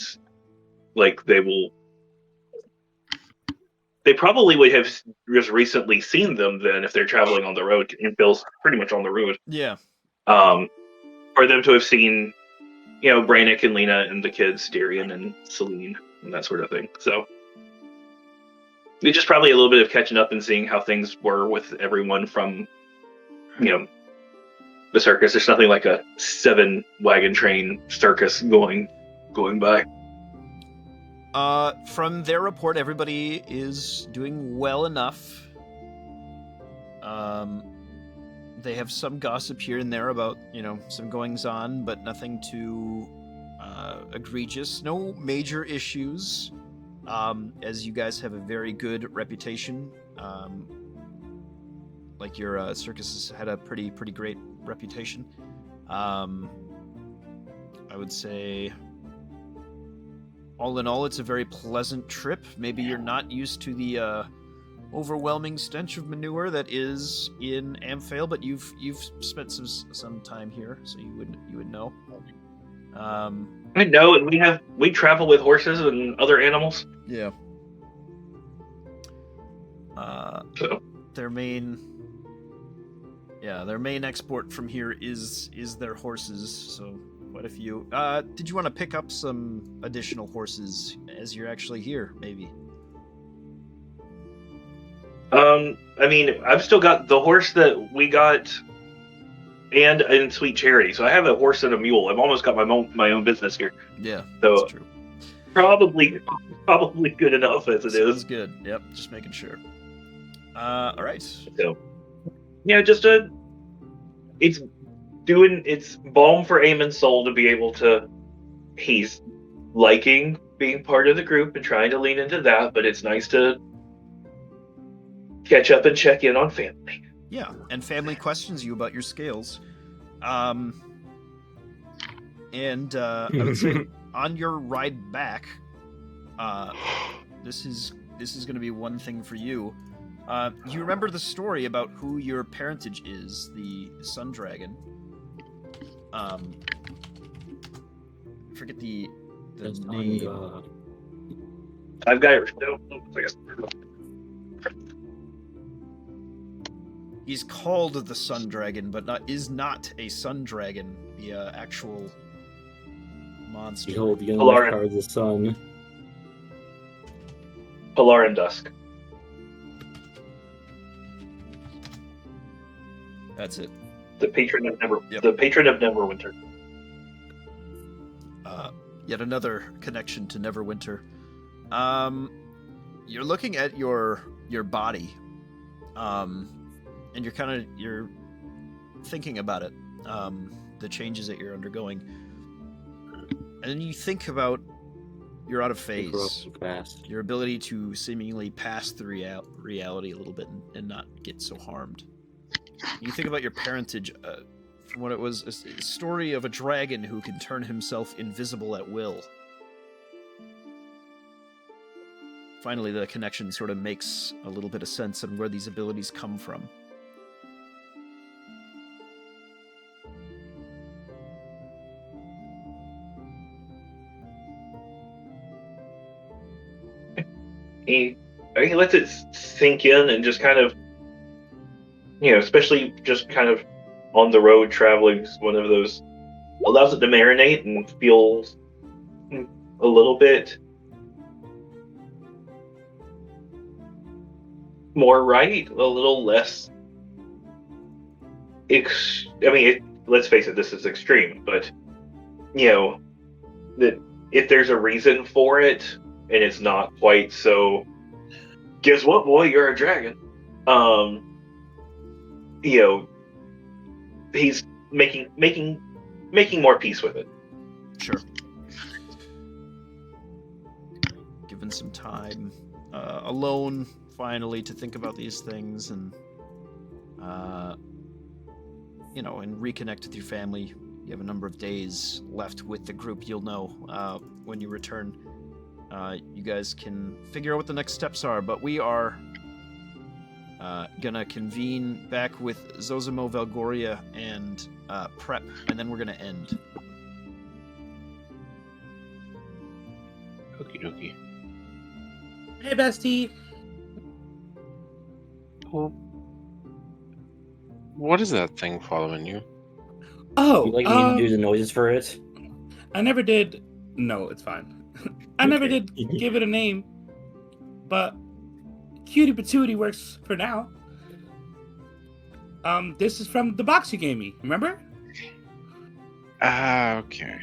like they will they probably would have just recently seen them then if they're traveling on the road. And Bill's pretty much on the road. Yeah. For them to have seen, Brannick and Lena and the kids, Darian and Celine, and that sort of thing. So it's just probably a little bit of catching up and seeing how things were with everyone from, the circus. There's nothing like a 7-wagon train circus going by. From their report, everybody is doing well enough. They have some gossip here and there about, some goings on, but nothing too egregious. No major issues. As you guys have a very good reputation. Like your circus has had a pretty great reputation. I would say, all in all, it's a very pleasant trip. Maybe you're not used to the overwhelming stench of manure that is in Amphail, but you've spent some time here, so you would know. I know, and we travel with horses and other animals. Yeah. So Their main export from here is their horses. So quite a few. Did you want to pick up some additional horses as you're actually here? Maybe. I've still got the horse that we got, and in Sweet Charity. So I have a horse and a mule. I've almost got my own business here. Yeah, so that's true. Probably good enough as it is. Good. Yep, just making sure. All right. So, it's balm for Eamon's soul to be able to. He's liking being part of the group and trying to lean into that, but it's nice to catch up and check in on family. Yeah, and family questions you about your scales. I would say on your ride back, this is going to be one thing for you. You remember the story about who your parentage is, the Sun Dragon. I forget the name. I've got it. He's called the Sun Dragon, but is not a Sun Dragon, the actual monster. Behold, the Polaris. card of the sun. Pilar and Dusk. That's it. The patron of Yep. The patron of Neverwinter. Yet another connection to Neverwinter. You're looking at your body, and you're thinking about it, the changes that you're undergoing, and then you think about you're out of phase, Fast. your ability to seemingly pass through reality a little bit and not get so harmed. You think about your parentage, from what it was, a story of a dragon who can turn himself invisible at will. Finally, the connection sort of makes a little bit of sense on where these abilities come from. He lets it sink in and just kind of, especially just kind of on the road traveling, is one of those, allows it to marinate and feels a little bit more right, a little less. Let's face it, this is extreme, but that if there's a reason for it and it's not quite so, guess what, boy, you're a dragon. He's making more peace with it. Sure. Given some time alone, finally, to think about these things and and reconnect with your family. You have a number of days left with the group. You'll know when you return. You guys can figure out what the next steps are, but we are gonna convene back with Zozimo, Valgoria, and Prep, and then we're gonna end. Okie dokie. Hey, bestie. Well, what is that thing following you? Oh, You like me to do the noises for it? I never did. No, it's fine. I never Okay. did give it a name, but Cutie Patootie works for now. This is from the box you gave me. Remember? Ah, okay.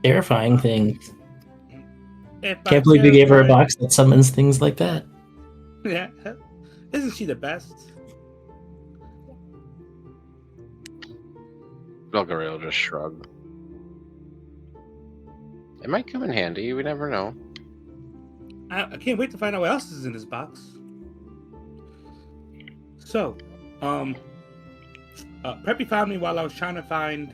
Terrifying thing. If Can't I believe you gave her a terrify- box that summons things like that. Yeah, isn't she the best? Belgariel will just shrug. It might come in handy. We never know. I can't wait to find out what else is in this box. So, Preppy found me while I was trying to find,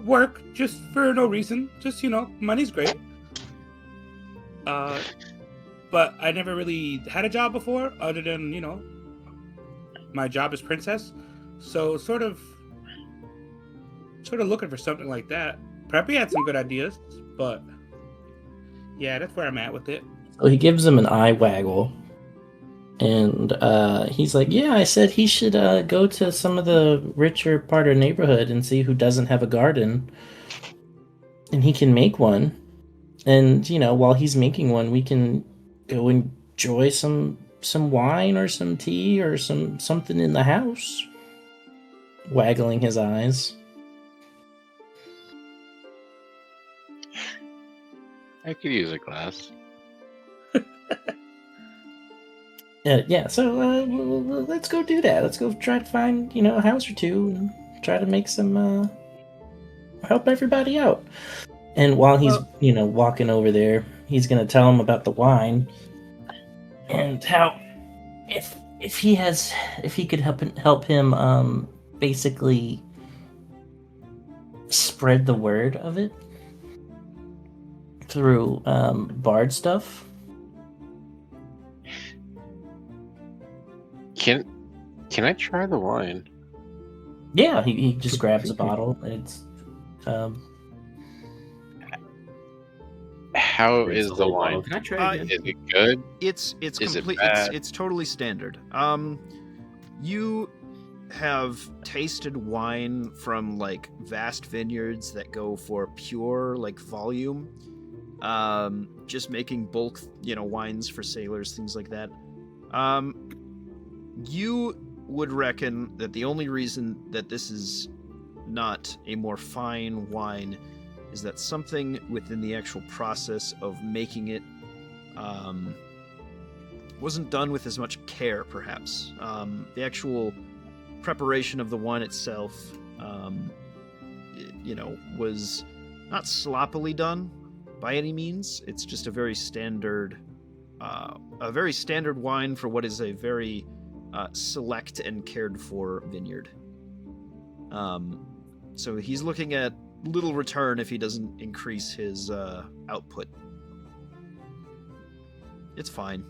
work just for no reason. Just, money's great. But I never really had a job before other than, my job as princess. So sort of looking for something like that. Preppy had some good ideas, but yeah, that's where I'm at with it. So he gives him an eye waggle. And he's like, yeah, I said he should go to some of the richer part of the neighborhood and see who doesn't have a garden. And he can make one. And, while he's making one, we can go enjoy some wine or some tea or something in the house. Waggling his eyes. I could use a glass. Yeah, so let's go do that. Let's go try to find, a house or two and try to make some, help everybody out. And while he's, walking over there, he's going to tell him about the wine and how if he could help him, basically spread the word of it through, bard stuff. Can I try the wine? Yeah, he just grabs a bottle. It's How Drinks is the the whole bottle. wine? Can I try again? Is it good? It's Is it complete. bad? It's totally standard. You have tasted wine from like vast vineyards that go for pure like volume. Just making bulk, wines for sailors, things like that. You would reckon that the only reason that this is not a more fine wine is that something within the actual process of making it wasn't done with as much care, perhaps. The actual preparation of the wine itself, was not sloppily done by any means. It's just a very standard wine for what is a very select and cared for vineyard. So he's looking at little return if he doesn't increase his output. It's fine.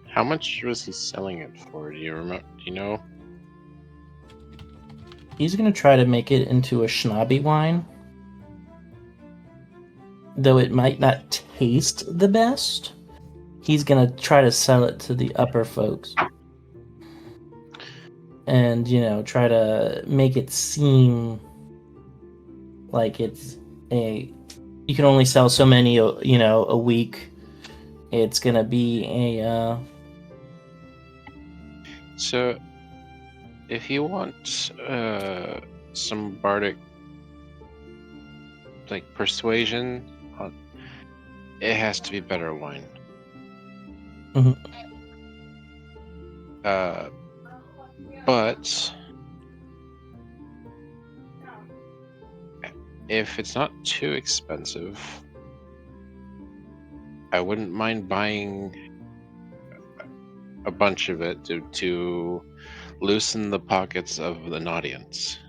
How much was he selling it for? Do you remember? Do you know? He's gonna try to make it into a schnappi wine, though it might not taste the best. He's gonna try to sell it to the upper folks, and try to make it seem like it's you can only sell so many a week. It's gonna be a So, if you want some bardic like persuasion, it has to be better wine. Mhm. But if it's not too expensive, I wouldn't mind buying a bunch of it to loosen the pockets of an audience.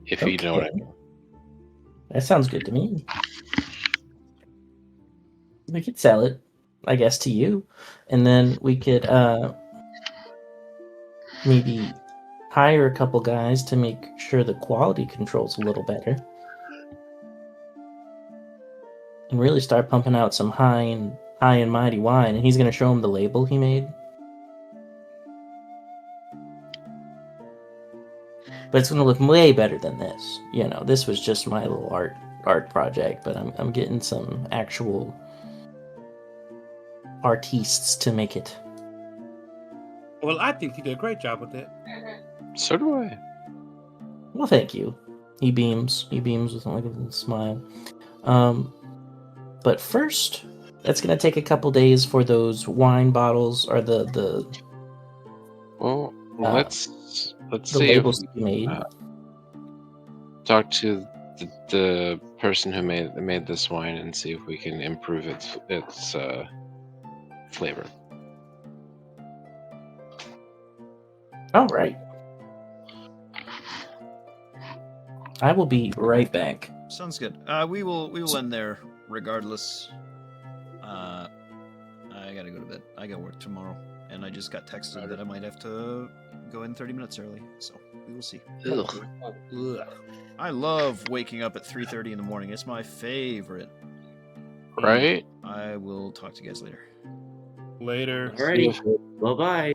If you know what I mean. That sounds good to me. We could sell it, I guess, to you, and then we could maybe hire a couple guys to make sure the quality control's a little better. And really start pumping out some high and mighty wine. And he's going to show him the label he made. But it's going to look way better than this. You know, this was just my little art project, but I'm getting some actual artistes to make it. Well, I think you did a great job with it. So do I. Well, thank you. He beams. He beams with like a little smile. But first, it's going to take a couple days for those wine bottles or the Well, let's the see if labels to be made. talk to the person who made this wine and see if we can improve its flavor. All right. I will be right back. Sounds good. We will end there regardless. I gotta go to bed. I got work tomorrow, and I just got texted that I might have to go in 30 minutes early. So we will see. Ugh. Ugh. I love waking up at 3:30 in the morning. It's my favorite. Right? I will talk to you guys later. Later. Alrighty. Bye bye.